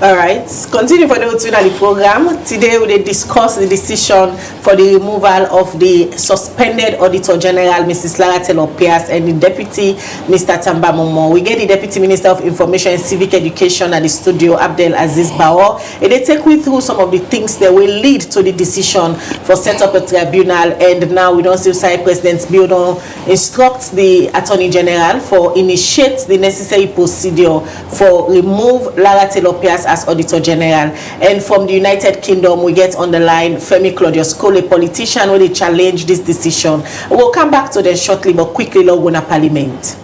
All right, continue for the the program. Today we will discuss the decision for the removal of the suspended Auditor General, Mrs. Lara Taylor-Pearce, and the Deputy, Mr. Tamba Momoh. We get the Deputy Minister of Information and Civic Education at the studio, Abdel Aziz Baor, and they take we through some of the things that will lead to the decision for set up a tribunal. And now we don't see President Bill instruct the Attorney General for initiate the necessary procedure for remove Lara Taylor-Pearce as Auditor General. And from the United Kingdom, we get on the line Femi Claudius Cole, a politician, who they challenge this decision. We'll come back to them shortly, but quickly, Loguna Parliament.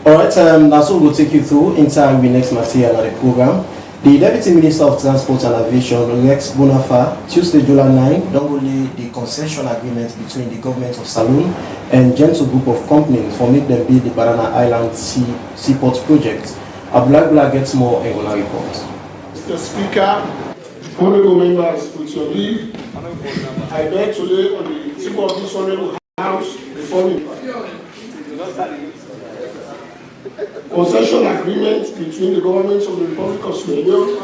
All right, that's what we'll take you through in time with next material on the program. The Deputy Minister of Transport and Aviation, Rex Bonafa, Tuesday, July 9, don't lay the concession agreement between the government of Saloon and Gento group of companies for make them build the Banana Island Seaport project. Abdullah gets more and gonna report. Mr. Speaker, honorable members, with your leave, I beg to lay on the table of this honorable house before me concession agreement between the government of the Republic of Sierra Leone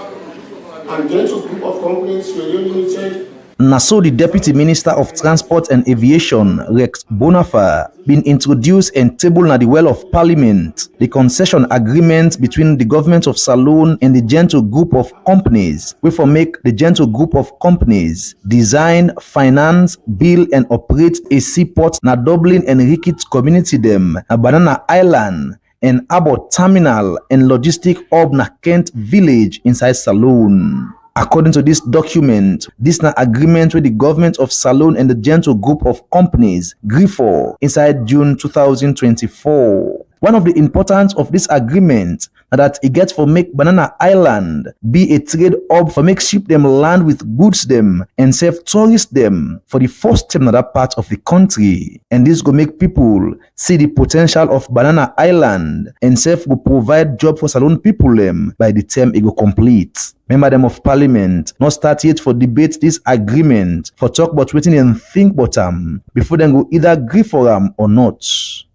and Gento group of companies Sierra Leone Limited. So the Deputy Minister of Transport and Aviation, Rex Bonafa, been introduced and tabled at the Well of Parliament the concession agreement between the government of Saloon and the Gento group of companies, which will make the Gento group of companies design, finance, build and operate a seaport na Dublin and Ricketts community them, a Banana Island, and Abbott Terminal and Logistic Hub na Kent Village inside Saloon. According to this document, this is an agreement with the government of Saloon and the Gento group of companies agree for inside June 2024. One of the importance of this agreement is that it gets for make Banana Island be a trade hub for make ship them land with goods them and serve tourists them for the first time in that part of the country. And this will make people see the potential of Banana Island and serve will provide job for Saloon people them by the time it will complete. Member them of Parliament not start yet for debate this agreement for talk about waiting and think about them before they go either agree for them or not.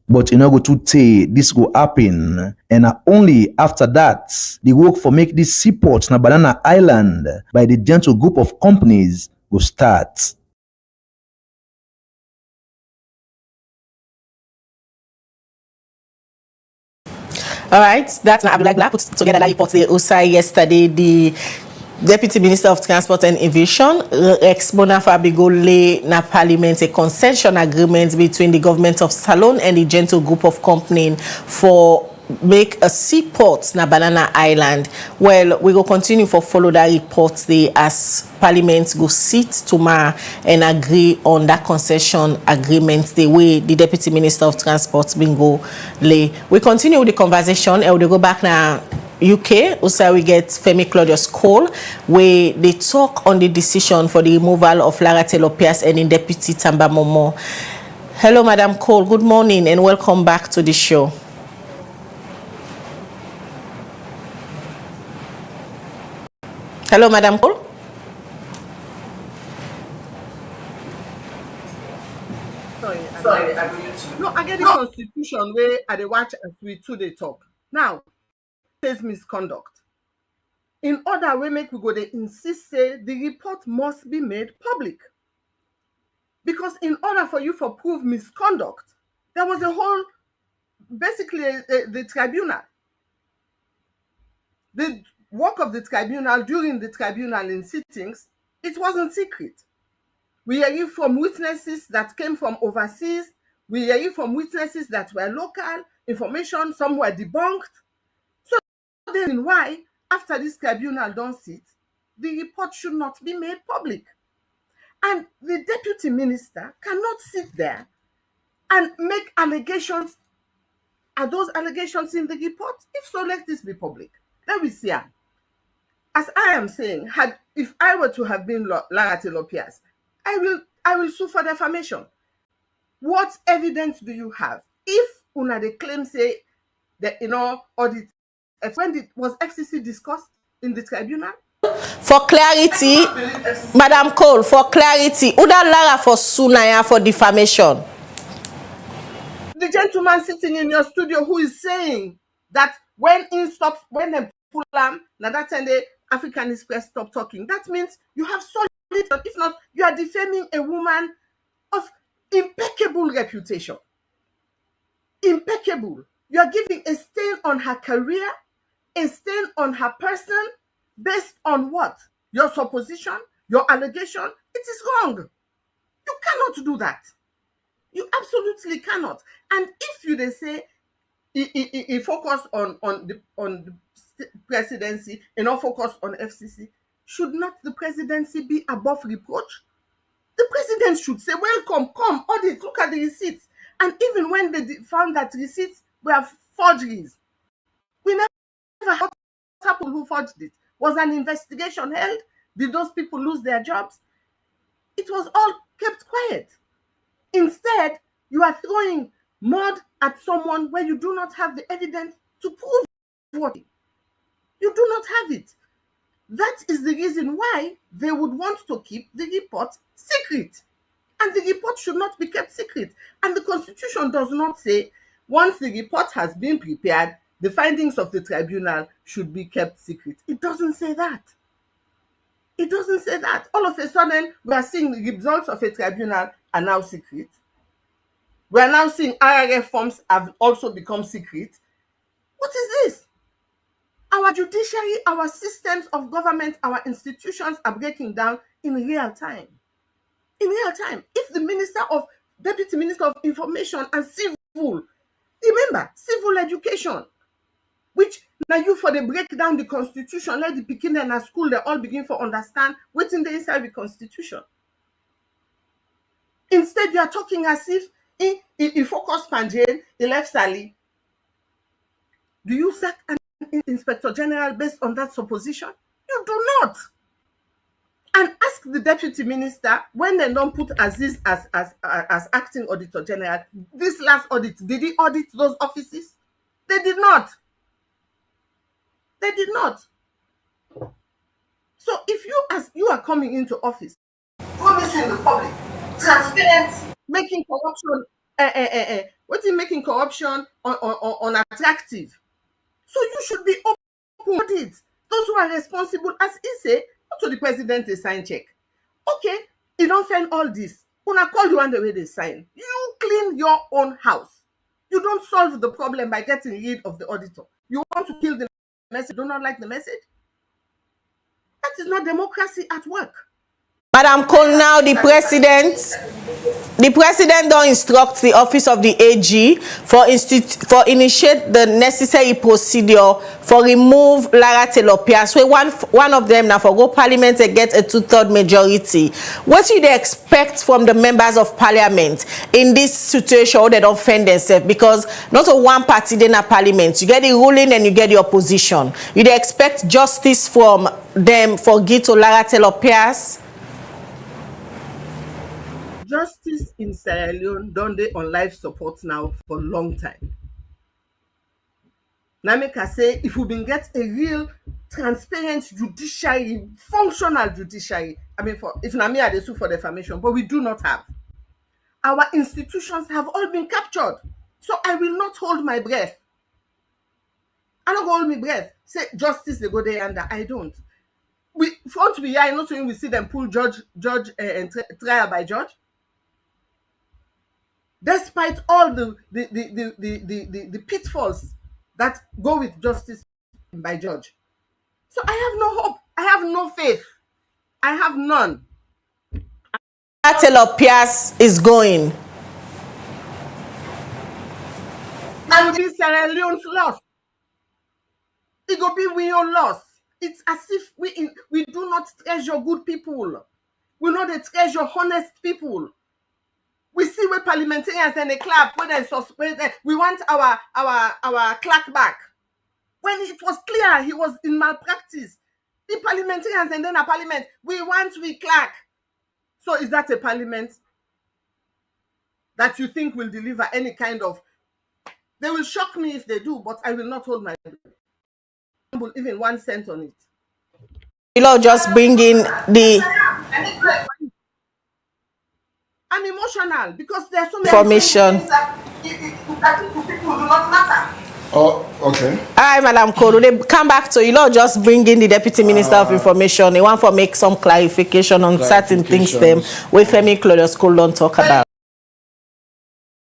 But go to say this go happen, and only after that the work for make this seaport na Banana Island by the Gento group of companies go start. All right, that's not Abdullah put together that report the OSA yesterday. The Deputy Minister of Transport and Aviation, Rex Bonafa, lay na Parliament a concession agreement between the government of Saloon and the Gento group of company for make a seaport na Banana Island. Well, we will continue for follow that report the as Parliament go sit tomorrow and agree on that concession agreement the way the Deputy Minister of Transport bingo lay. We continue with the conversation and we'll go back now. UK, also we get Femi Claudius Cole, where they talk on the decision for the removal of Lara Taylor-Pearce and in Deputy Tamba Momoh. Hello, Madam Cole. Good morning and welcome back to the show. Hello, Madam Cole. Sorry. No, I get the constitution where I dey watch as we two they talk. Now, says misconduct. In order we make we go they insist say the report must be made public. Because in order for you for prove misconduct, there was a whole, basically the tribunal. The work of the tribunal during the tribunal in sittings, it wasn't secret. We hear from witnesses that came from overseas. We hear from witnesses that were local, information, some were debunked. So then why, after this tribunal don't sit, the report should not be made public. And the deputy minister cannot sit there and make allegations. Are those allegations in the report? If so, let this be public. Let me see her. As I am saying, if I were to have been Lara Taylor-Pearce, I will sue for defamation. What evidence do you have? If una the claim say that audit, when was FCC discussed in the tribunal? For clarity, Madam Cole, for clarity, Uda Lara for Sunaya for defamation. The gentleman sitting in your studio who is saying that when them pull now that time the African Express stop talking. That means you have solid, if not, you are defaming a woman of impeccable reputation. Impeccable. You are giving a stain on her career, a stain on her person, based on what? Your supposition, your allegation. It is wrong. You cannot do that. You absolutely cannot. And if you they say he focus on the presidency and not focus on FCC, should not the presidency be above reproach? The president should say, welcome, come, audit, look at the receipts. And even when they found that receipts were forgeries, we never had what happened, who forged it. Was an investigation held? Did those people lose their jobs? It was all kept quiet. Instead, you are throwing mud at someone where you do not have the evidence to prove what. You do not have it. That is the reason why they would want to keep the report secret. And the report should not be kept secret. And the Constitution does not say once the report has been prepared, the findings of the tribunal should be kept secret. It doesn't say that. It doesn't say that. All of a sudden, we are seeing the results of a tribunal are now secret. We are now seeing RRF forms have also become secret. What is this? Our judiciary, our systems of government, our institutions are breaking down in real time. In real time. If the Deputy Minister of Information and Civil, remember, civil education, which now you for the break down the Constitution, let the pikin and at school, they all begin to understand what's in the inside the Constitution. Instead, you are talking as if he focused Panjane, he left Sally. Do you sack an Inspector General based on that supposition? You do not. And ask the Deputy Minister, when they don't put Aziz as acting Auditor General, this last audit, did he audit those offices? They did not. They did not. So if you are coming into office, promising the public, transparent, making corruption, what is making corruption unattractive? So you should be open with it. Those who are responsible, as he say, not to the president they sign check. Okay, you don't find all this. When I call you on the way they sign, you clean your own house. You don't solve the problem by getting rid of the auditor. You want to kill the message, do not like the message? That is not democracy at work. Madam Colonel, the president don't instruct the office of the AG for initiate the necessary procedure for remove Lara Taylor-Pearce. So one of them now for go parliament and get a 2/3 majority. What do they expect from the members of parliament in this situation? They don't fend themselves because not a one party in a parliament. You get the ruling and you get the opposition. You they expect justice from them for Gento Lara Taylor-Pearce? Justice in Sierra Leone don't they on life support now for a long time. Now make I say, if we been get a real transparent judiciary, functional judiciary, I mean, if na me I dey sue for defamation, but we do not have. Our institutions have all been captured. So I will not hold my breath. I don't hold my breath. Say justice they go there under. I don't. We are not saying we see them pull judge and trial by judge. Despite all the pitfalls that go with justice by judge. So I have no hope. I have no faith. I have none. Lara Taylor-Pearce is going. And this Sierra Leone's loss. It will be we own loss. It's as if we do not treasure good people. We not treasure honest people. We see where parliamentarians and they clap when they suspend. We want our clerk back. When it was clear he was in malpractice, the parliamentarians and then a parliament, we clerk. So is that a parliament that you think will deliver any kind of? They will shock me if they do, but I will not hold my breath. Even 1 cent on it. You know, just bring in the. I'm emotional because there are so many information things that people do not matter. Oh, okay. Hi, Madam Koro. They come back to you. Not just bring in the Deputy Minister of Information. They want to make some clarification on certain things. Them with Femi Claudius Cole don't talk about.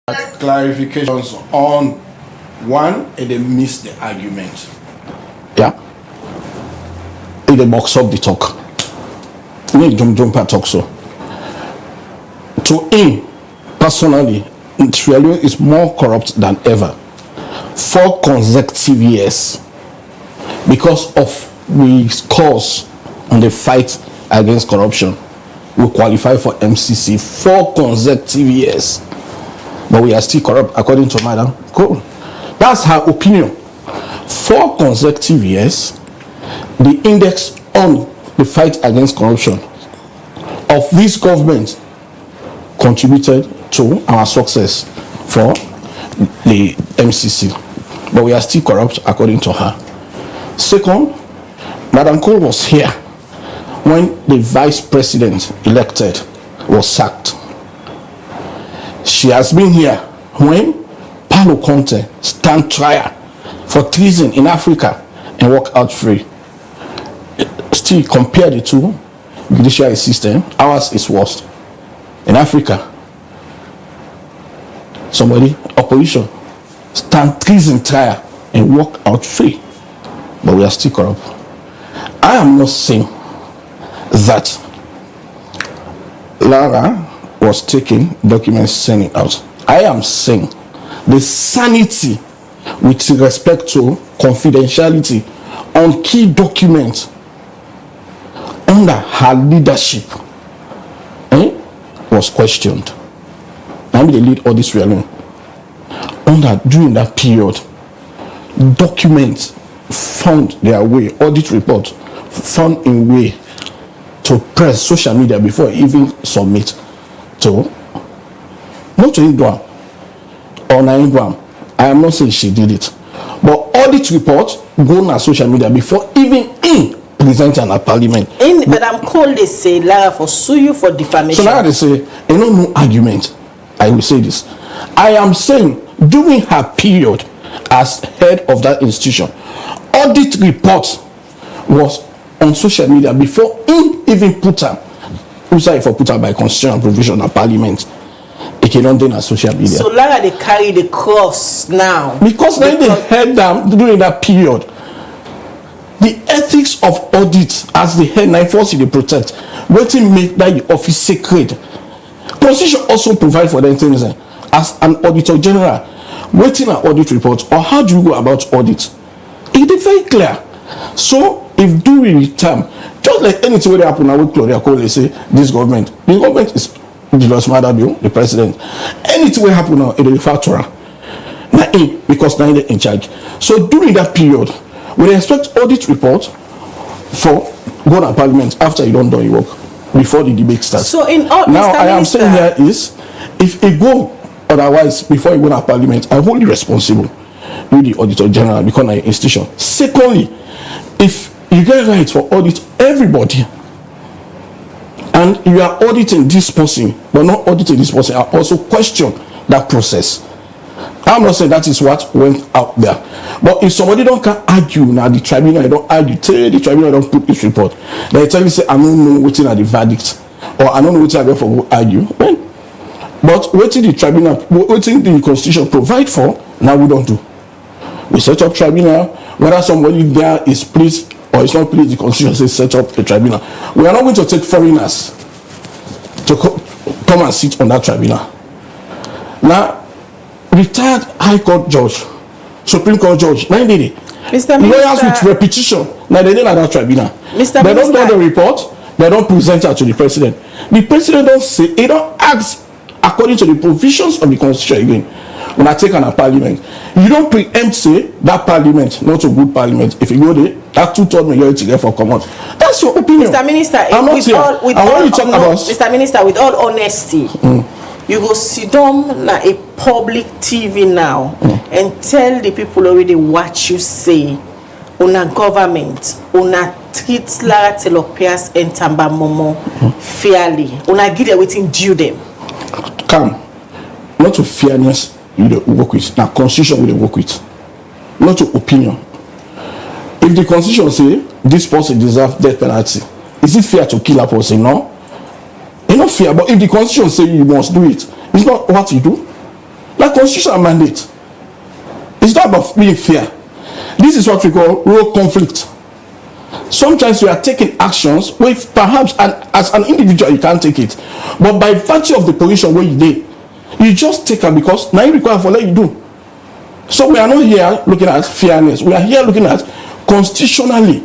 Clarifications on one, and they miss the argument. Yeah. In the box up the talk. Me jump talk so. To him, personally, Sierra Leone is more corrupt than ever. 4 consecutive years because of we scores on the fight against corruption. We qualify for MCC 4 consecutive years, but we are still corrupt according to Madam Cole. That's her opinion. 4 consecutive years, the index on the fight against corruption of this government contributed to our success for the MCC, but we are still corrupt according to her. Second, Madam Cole was here when the vice president elected was sacked. She has been here when Paulo Conte stand trial for treason in Africa and walk out free. Still, compare the two judiciary system, ours is worse. In Africa, somebody, opposition, stand treason trial and walk out free, but we are still corrupt. I am not saying that Lara was taking documents sending out. I am saying the sanity with respect to confidentiality on key documents under her leadership was questioned. I mean, they lead all this realm. During that period, documents found their way, audit report found a way to press social media before even submit to not to Indwam or Naindwam. I am not saying she did it, but audit report go on social media before even in presenting at parliament. Madam Cole, they say Lara for sue you for defamation. So now they say, no argument. I will say this. I am saying during her period as head of that institution, audit report was on social media before even put her. Who say for put her by constitutional provision at parliament? It cannot do on social media. So Lara they carry the cross now. Because when they head down during that period, the ethics of audit as the head 940 they protect, waiting make that the office sacred. Constitution also provide for them things as an auditor general, waiting an audit report or how do you go about audit? It is very clear. So if during the time, just like anything where happen now with Claudia Cole, they say this government, the government is the president. Anything will happen now, it will refer to her. Now, because now they're in charge. So during that period, we expect audit report for going to parliament after you don't do your work before the debate starts. So in all, now I am saying here is if it go otherwise before you go to parliament, I'm wholly responsible with the Auditor General because I'm an institution. Secondly, if you get right for audit everybody and you are auditing this person but not auditing this person, I also question that process. I'm not saying that is what went out there, but if somebody don't can argue now, the tribunal don't argue, tell the tribunal don't put this report, they tell you say I don't know what's in the verdict or I don't know what I go for argue. But waiting the tribunal, waiting the constitution provide for, now we don't do. We set up tribunal, whether somebody there is pleased or is not pleased, the constitution says set up a tribunal. We are not going to take foreigners to come and sit on that tribunal. Now, retired High Court judge, Supreme Court judge, 9 days. Mr. Minister, lawyers with repetition, now they didn't have that tribunal. Mr. They Minister, don't do the report, they don't present it to the president. The president don't say, he don't ask according to the provisions of the constitution again. When I take on a parliament, you don't preempt say that parliament, not a good parliament. If you go there, that 2/3 majority there for common. That's your opinion. Mr. Minister, I'm not here. Mr. Minister, with all honesty, you go sit down na a public TV now and tell the people already what you say on a government, on a treat Lara Taylor-Pearce and Tamba Momoh fairly, on a give them waiting due them. Come, not to fairness you work with. Now constitution will work with. not to opinion. If the constitution say this person deserves death penalty, is it fair to kill a person? No, it's not fair. But if the constitution say you must do it, it's not what you do. That constitutional mandate. It's not about being fair. This is what we call role conflict. Sometimes you are taking actions with perhaps as an individual you can't take it, but by virtue of the position where you did, you just take it because now you require for let you do. So we are not here looking at fairness. We are here looking at constitutionally.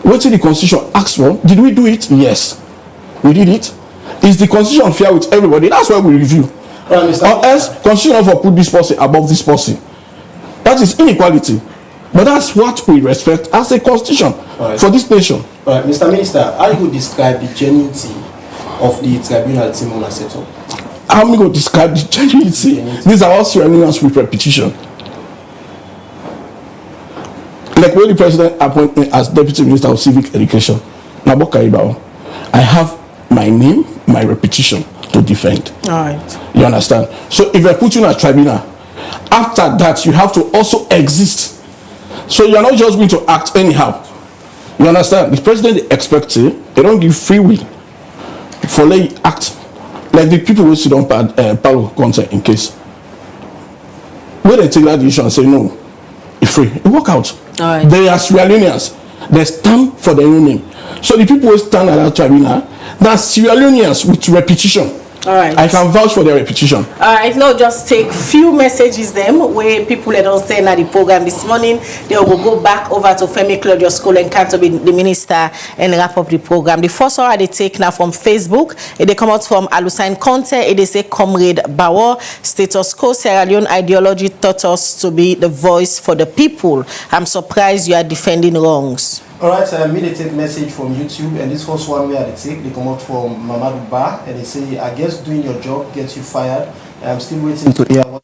What did the constitution ask for? Did we do it? Yes, we did it. Is the constitution fair with everybody? That's why we review. Or else constitution for put this policy above this policy. That is inequality. But that's what we respect as a constitution for this nation. All right, Mr. Minister, how you would describe the genuinity of the tribunal team on a setup? How am I going to describe the genuinity? These are all Sierra with repetition. Like when the president appointed me as Deputy Minister of Civic Education, I have my name, my repetition to defend. All right. You understand? So if I put you in a tribunal, after that you have to also exist. So you are not just going to act anyhow. You understand? The president expects it. They don't give free will for let you act like the people who sit on Palo consent in case. When they take that decision and say no, it's free. It work out. Right. They are Sierra Leoneans. They stand for their own name. So the people who stand at that tribunal, that's Sierra Leoneans with repetition. All right. I can vouch for their repetition. All right, now just take few messages them where people let us say at the program this morning. They will go back over to Femi Claudio School and Canto be the minister and wrap up the program. The first one they take now from Facebook. They come out from Alusain Conte. They say Comrade Bawa, status quo Sierra Leone ideology taught us to be the voice for the people. I'm surprised you are defending wrongs. All right, me they take message from YouTube, and this first one where they take, they come out from Mamadou Ba, and they say, I guess doing your job gets you fired. I'm still waiting to hear what.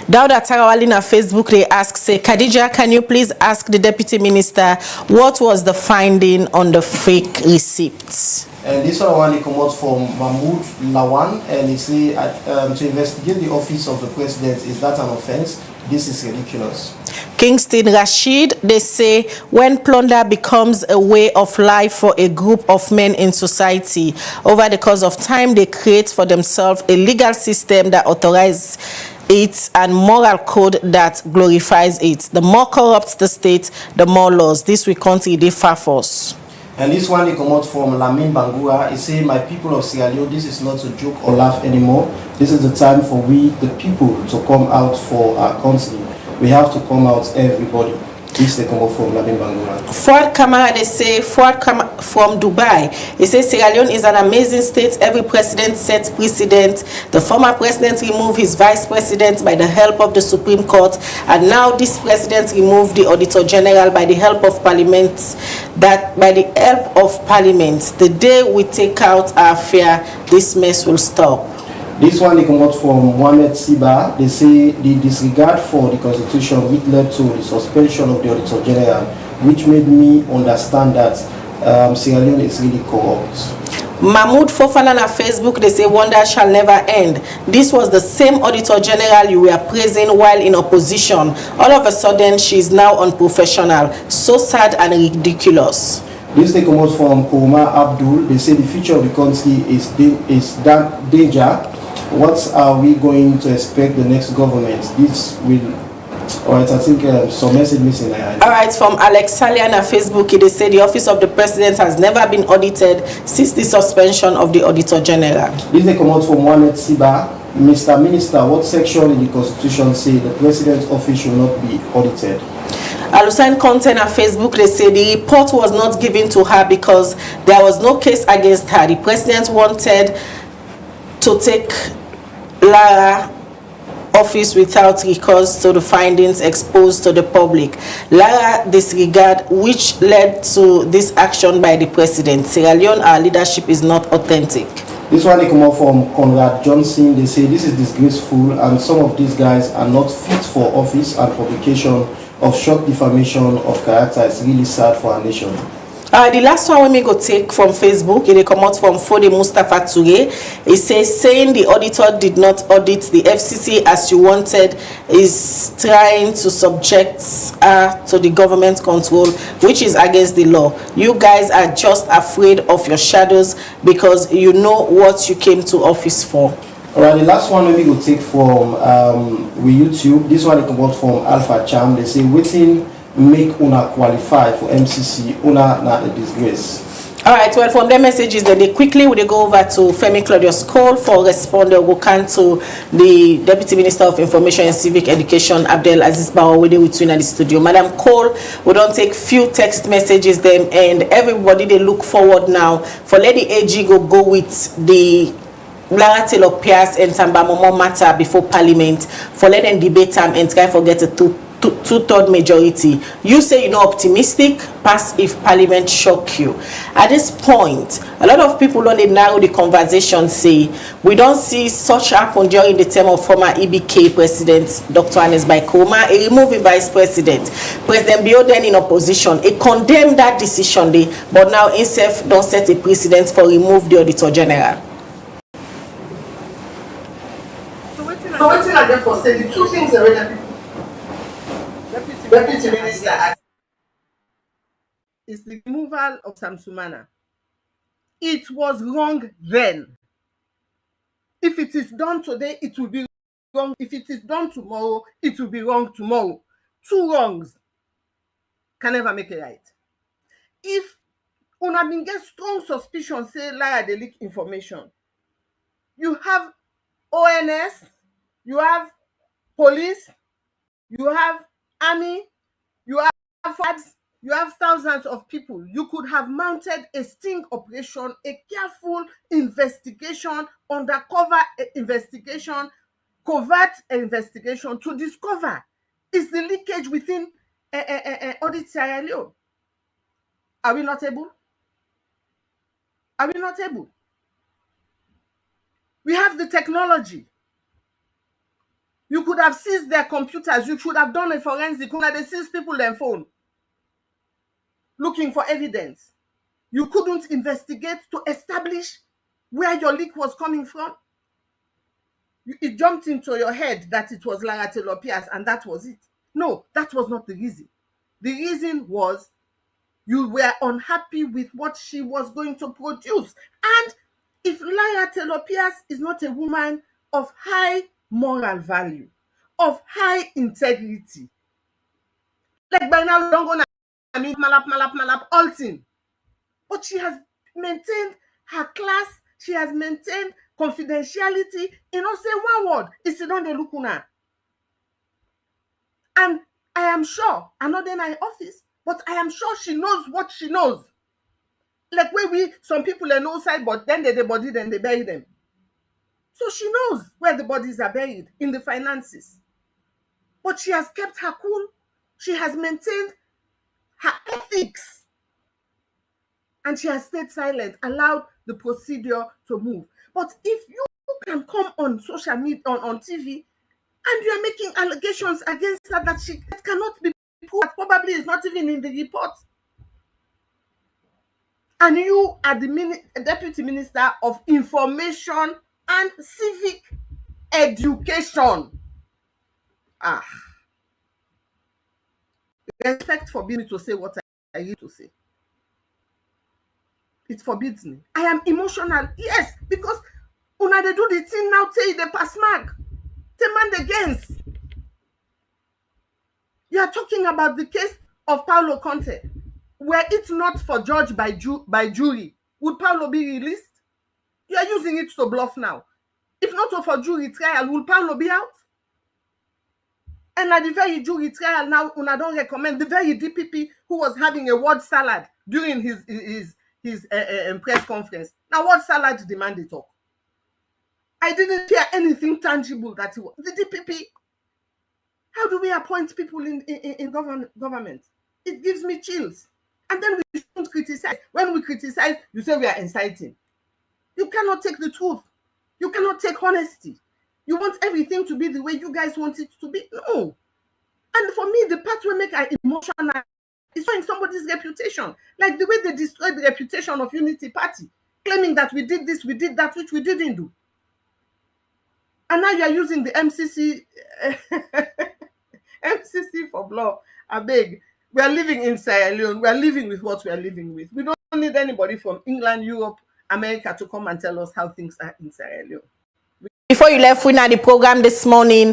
Dauda Tarawali on Facebook, they ask, say, Khadija, can you please ask the Deputy Minister what was the finding on the fake receipts? And this other one, they come out from Mahmoud Lawan, and they say, to investigate the office of the president, is that an offense? This is ridiculous. Kingston Rashid, they say, when plunder becomes a way of life for a group of men in society, over the course of time, they create for themselves a legal system that authorizes it and moral code that glorifies it. The more corrupt the state, the more laws. This we country they far force. And this one they come out from Lamin Bangura. He say, my people of Sierra Leone, this is not a joke or laugh anymore. This is the time for we, the people, to come out for our country. We have to come out, everybody. This they come out from Lamin Bangura. Ford Kamara, they say, Ford from Dubai. He says Sierra Leone is an amazing state. Every president sets precedent. The former president removed his vice president by the help of the Supreme Court, and now this president removed the Auditor General by the help of Parliament. The day we take out our fear, this mess will stop. This one they come out from Mohamed Siba. They say the disregard for the constitution which led to the suspension of the Auditor General, which made me understand that Sierra Leone is really corrupt. Mahmoud Fofana on Facebook, they say wonder shall never end. This was the same Auditor General you were praising while in opposition. All of a sudden, she is now unprofessional. So sad and ridiculous. This they come out from Kouma Abdul. They say the future of the country is danger. What are we going to expect the next government? This will. Alright, I think some message missing. Alright, from Alex Salian on Facebook, they say the office of the president has never been audited since the suspension of the Auditor General. This they come out from Mohamed Siba. Mr. Minister, what section in the constitution say the president's office should not be audited? Alusain Content on Facebook, they say the report was not given to her because there was no case against her. The president wanted to take Lara office without recourse to the findings exposed to the public. Lara disregard, which led to this action by the president. Sierra Leone, our leadership is not authentic. This one they come out from Conrad Johnson. They say this is disgraceful and some of these guys are not fit for office, and publication of short defamation of character is really sad for our nation. The last one we go take from Facebook, it come out from Fode Mustafa Toure. It says, saying the auditor did not audit the FCC as you wanted is trying to subject to the government control, which is against the law. You guys are just afraid of your shadows because you know what you came to office for. Alright, the last one we go take from YouTube. This one come out from Alpha Cham. They say, waiting make una qualify for MCC, una not a disgrace. All right, well, from their messages, then they quickly would go over to Femi Claudius Cole for responder. We'll come to the Deputy Minister of Information and Civic Education, Abdel Aziz Bawa, with you in the studio. Madam Cole, we don't take few text messages them, and everybody they look forward now for let the AG go with the Lara Taylor-Pearce and Tamba Momoh matter before Parliament for let them debate them and try to get a two-third majority. You say you're not optimistic, pass if Parliament shock you. At this point, a lot of people only narrow the conversation, say we don't see such happen during the term of former EBK President Dr. Anes Baikoma, a removing Vice President. President Bioden in opposition, he condemned that decision, but now himself don't set a precedent for remove the Auditor General. So what I get for say the two things already. Deputy Minister is the removal of Samsumana. It was wrong then. If it is done today, it will be wrong. If it is done tomorrow, it will be wrong tomorrow. Two wrongs can never make it right. If una been get strong suspicion, say Lara dey leak information, you have ONS, you have police, you have army, you have FADs, you have thousands of people. You could have mounted a sting operation, a careful investigation, undercover investigation, covert investigation to discover is the leakage within Audit Sierra Leone. Are we not able? Are we not able? We have the technology. You could have seized their computers. You should have done a forensic. When they seize people their phone, looking for evidence. You couldn't investigate to establish where your leak was coming from. It jumped into your head that it was Lara Taylor-Pearce and that was it. No, that was not the reason. The reason was you were unhappy with what she was going to produce. And if Lara Taylor-Pearce is not a woman of high moral value, of high integrity, like by now, don't go malap, all thing. But she has maintained her class, she has maintained confidentiality. You know, say one word, it's on the lukuna. And I am sure, I know they're in office, but I am sure she knows what she knows. Like where some people are no side, but then they body, then they bury them. So she knows where the bodies are buried, in the finances. But she has kept her cool. She has maintained her ethics. And she has stayed silent, allowed the procedure to move. But if you can come on social media, on TV, and you are making allegations against her that cannot be proved, probably is not even in the report, and you are the Deputy Minister of Information and Civic Education. Respect forbids me to say what I need to say. It forbids me. I am emotional, yes, because una they do the thing now, say the pass mark, demand against. You are talking about the case of Paulo Conte. Were it not for judge by jury, would Paulo be released? You are using it to bluff now. If not for jury trial, will Paulo be out? And at the very jury trial now, una don't recommend the very DPP who was having a word salad during his press conference. Now, word salad demanded talk. I didn't hear anything tangible that it was. The DPP. How do we appoint people in government? It gives me chills. And then we don't criticize. When we criticize, you say we are inciting. You cannot take the truth. You cannot take honesty. You want everything to be the way you guys want it to be. No. And for me, the part we make are emotional. It's showing somebody's reputation, like the way they destroyed the reputation of Unity Party, claiming that we did this, we did that, which we didn't do. And now you are using the MCC, MCC for bluff. I beg. We are living in Sierra Leone. We are living with what we are living with. We don't need anybody from England, Europe, America to come and tell us how things are in Sierra Leone. Before you left with the program this morning,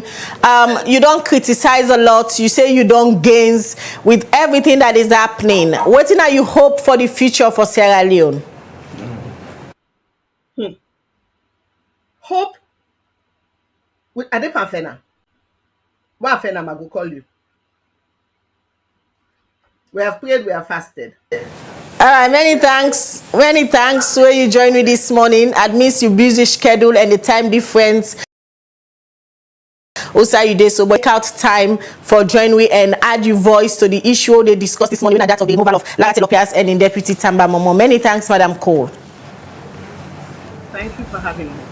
you don't criticize a lot. You say you don't gains with everything that is happening. What are you hope for the future for Sierra Leone? Hope with Adepa Fena. What Fena I go call you? We have prayed, we have fasted. All right, many thanks where you joined me this morning. Admits your busy schedule and the time difference. Also, you did so work out time for join me and add your voice to the issue they discussed this morning, and that of the removal of Lara Taylor-Pearce and in Deputy Tamba Momoh. Many thanks, Madam Cole. Thank you for having me.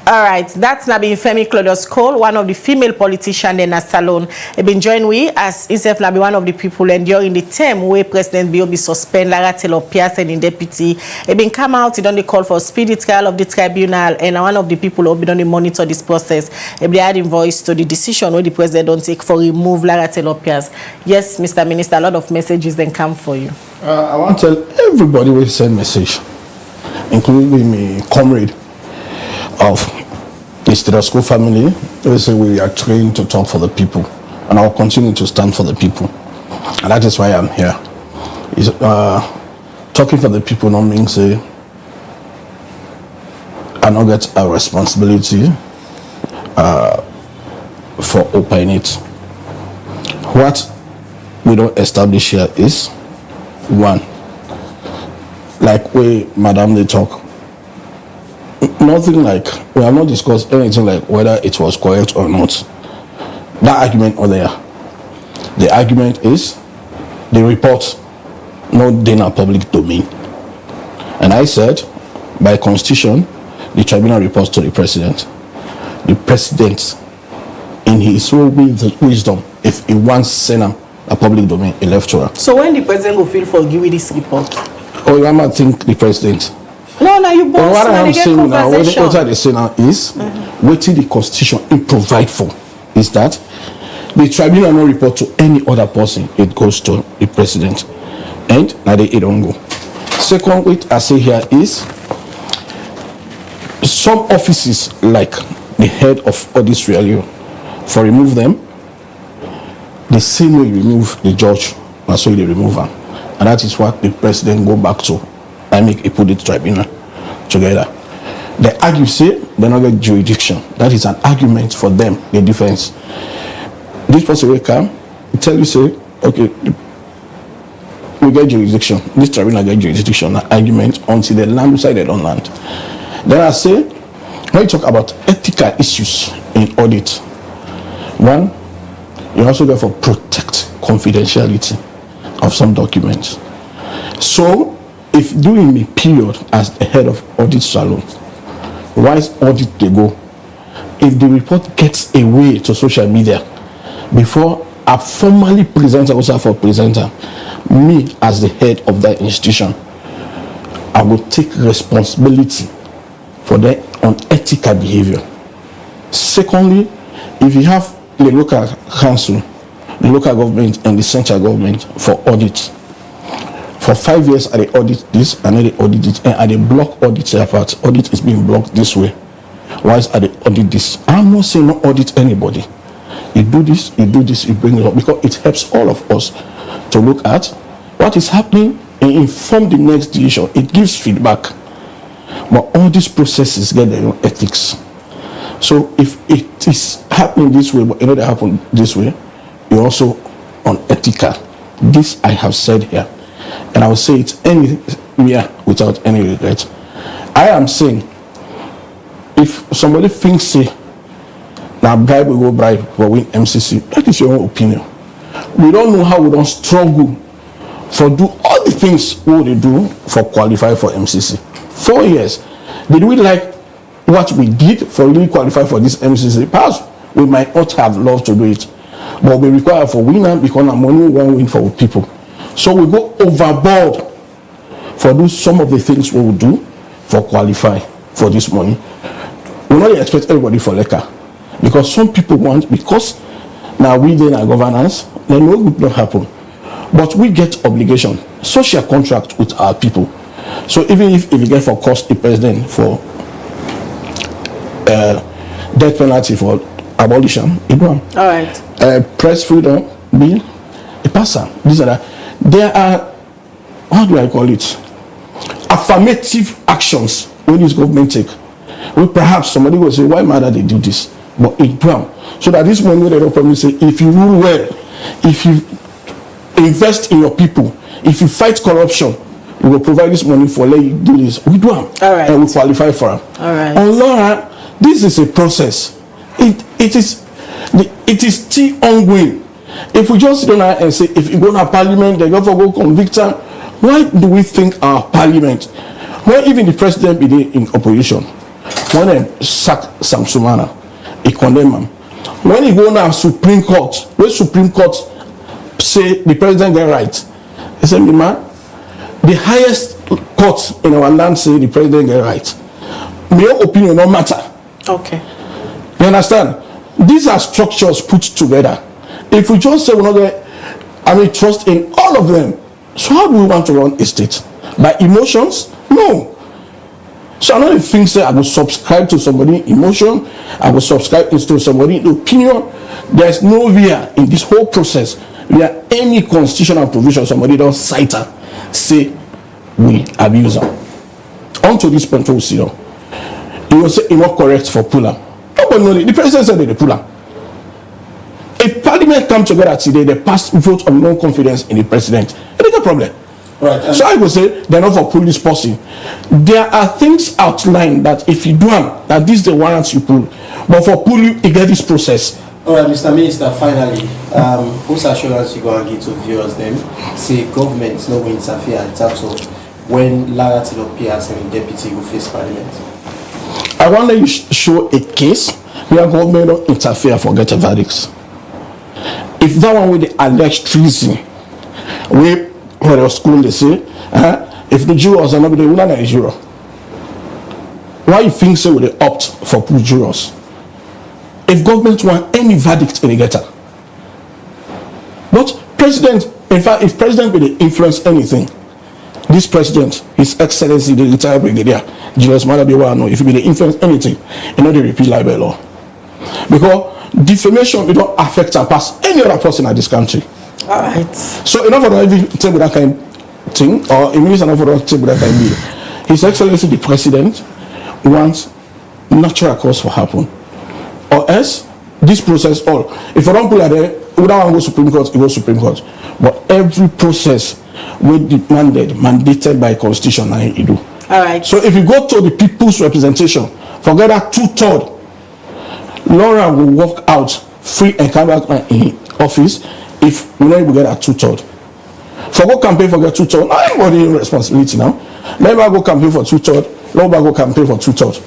All right, that's Nabi Femi Claudius Cole, one of the female politicians in a salon. He been joined with as himself Nabi one of the people enduring the term where President B.O.B. suspend Lara Taylor-Pearce and in deputy. He been come out, he done the call for speedy trial of the tribunal, and one of the people who been on the monitor this process. He been adding voice to the decision where the president don't take for remove Lara Taylor-Pearce. Yes, Mr. Minister, a lot of messages then come for you. I want to tell everybody will send message, including me comrade of the Stethoscope family. They say we are trained to talk for the people, and I will continue to stand for the people, and that is why I'm here. Talking for the people not means I not get a responsibility for opening it. What we don't establish here is one, like we Madam they talk. Nothing like, we have not discussed anything like whether it was correct or not. That argument or there. The argument is the report not in a public domain. And I said, by constitution, the tribunal reports to the president. The president, in his own wisdom, if he wants send a public domain, he left to her. So when the president will feel for giving this report? Oh, you might think the president. No, you both. What I am saying now, what I say now is, waiting the constitution it provide for is that the tribunal not report to any other person, it goes to the president, and now it don't go. Second, what I say here is, some offices like the head of Auditor General, for remove them, the same way you remove the judge, that's why they remove them, and that is what the president go back to. I make a put it tribunal together. They argue, say they not get jurisdiction. That is an argument for them, the defense. This person will come, tell you, say, okay, we get jurisdiction. This tribunal get jurisdiction, an argument until they land beside they don't land. Then I say, when you talk about ethical issues in audit, one, you also therefore protect confidentiality of some documents. So, if during the period as the head of audit salon, why is audit they go? If the report gets away to social media before I formally present also for presenter, me as the head of that institution, I will take responsibility for their unethical behavior. Secondly, if you have the local council, the local government and the central government for audit, for 5 years, I audit this, and then they audit it, and I block audit apart. Audit is being blocked this way. Why is I audit this? I'm not saying not audit anybody. You do this, you bring it up, because it helps all of us to look at what is happening and inform the next decision. It gives feedback. But all these processes get their own ethics. So if it is happening this way, but it doesn't happen this way, you're also unethical. This I have said here. And I will say it anywhere without any regret. I am saying, if somebody thinks, say, now bribe will go bribe for win MCC, that is your own opinion. We don't know how we don't struggle for do all the things we would do for qualify for MCC. 4 years. Did we like what we did for really qualify for this MCC? Perhaps we might not have loved to do it, but we require for winner because our money won't win for people. So we go overboard for some of the things we will do for qualify for this money. We not expect everybody for liquor, because some people want, because now we then our governance, then no good not happen. But we get obligation, social contract with our people. So even if you get for cost the president for death penalty for abolition, it go on. All right. Press freedom bill, it pass. These are there are, how do I call it, affirmative actions when this government take. Well, perhaps somebody will say, why matter they do this? But it brown. So that this money they don't promise say, if you rule well, if you invest in your people, if you fight corruption, we will provide this money for let you do this. We do them. All right. And we qualify for them. All right. And Laura, this is a process. It is still ongoing. If we just sit down and say, if you go to parliament, they go for go convict them, why do we think our parliament, when even the president be in opposition, when they sack Sam Sumana, he condemn him. When he go now Supreme Court, where Supreme Court say the president get right, he say, man, the highest court in our land say the president get right. My opinion no matter. Okay. You understand? These are structures put together. If we just say we're not going to trust in all of them, so how do we want to run a state? By emotions? No. So I know the thing say I will subscribe to somebody's emotion, I will subscribe to somebody's opinion. There's no via in this whole process where any constitutional provision somebody don't cite her, say we abuse her. On to this point, we'll see. He will say it's not correct for puller. Nobody knows it. The president said they puller. If parliament come together today, they pass vote of no confidence in the president. It is a problem. Right. So I would say they're not for police policy. There are things outlined that if you do them, that this the warrants you pull. But for pull you get this process. All right, Mr. Minister, finally, whose assurance you going to give to viewers then? Say government no will interfere in terms of when Lara Taylor-Pearce and the deputy will face parliament. I want to show a case where government don't interfere for get a verdict. If that one with the alleged treason, where the school they say, if the jurors are not the winner is juror, why you think so would they opt for poor jurors? If government want any verdict in the getter, but president, in fact, if president will influence anything, this president, His Excellency, the retired brigadier, Julius Malabi, know if he will influence anything, you know they repeat libel law, because defamation will not affect and pass any other person in this country. All right. So enough of every table that kind of thing, or a minister enough of table that kind of be. His Excellency the President wants natural cause for happen, or else this process all. If I don't pull it there, we don't want to go Supreme Court, it goes Supreme Court. But every process will be mandated by Constitution, and you do. All right. So if you go to the people's representation, forget that 2/3. Laura will walk out free and come back in office if we don't get at 2/3. For go campaign for get 2/3, not everybody responsibility now. Never go campaign for 2/3, never go campaign for 2/3.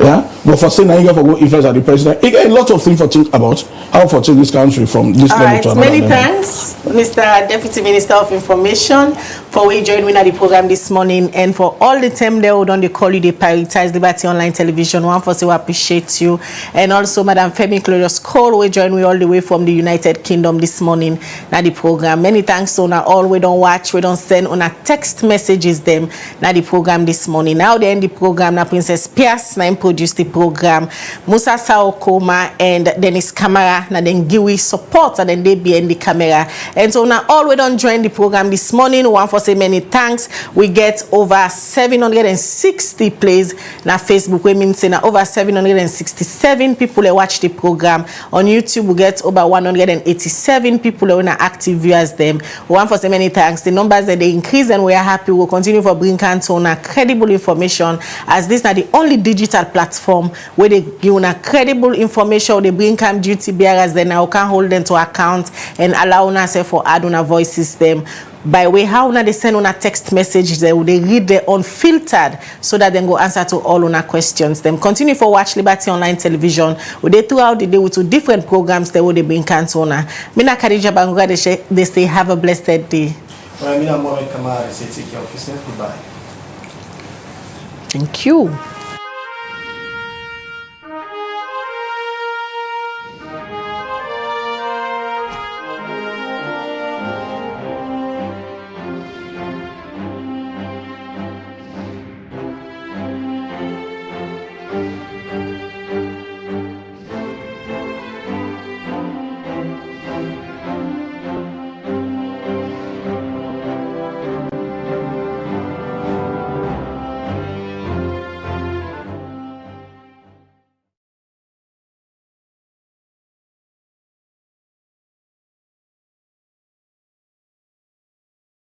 Yeah, but for saying you for go influence at the president, it get a lot of things for think about how for take this country from this level to another level. Many thanks, Mr. Deputy Minister of Information, for we joining me at the program this morning, and for all the time they would on the call you, they prioritize Liberty Online Television. One for say we appreciate you, and also Madam Femi Glorious Cole, we join me all the way from the United Kingdom this morning at the program. Many thanks to all we don't watch, we don't send on a text messages them at the program this morning. Now they end the program. Now Princess Pierce now produce the program. Musa Saokoma and Dennis Kamara na then Giwi support and then they be in the camera. And so now all we don't join the program this morning. One for say many thanks. We get over 760 plays na Facebook. We mean say na over 767 people that watch the program. On YouTube we get over 187 people that are active viewers them. One for say many thanks. The numbers that they increase and we are happy. We'll continue for bring Cantona credible information, as this is the only digital platform where they give una credible information. They bring come duty bearers, then now can hold them to account and allow us for add on a voice system. By way how now they send on a text message, they read their unfiltered so that they go answer to all on our questions. Them continue for watch Liberty Online Television. They throughout the day with two different programs they will bring Cantona. Mina Khadija Bangura, they say have a blessed day. Ramina Mohamed Kamara, say take care of yourself. Goodbye. Thank you.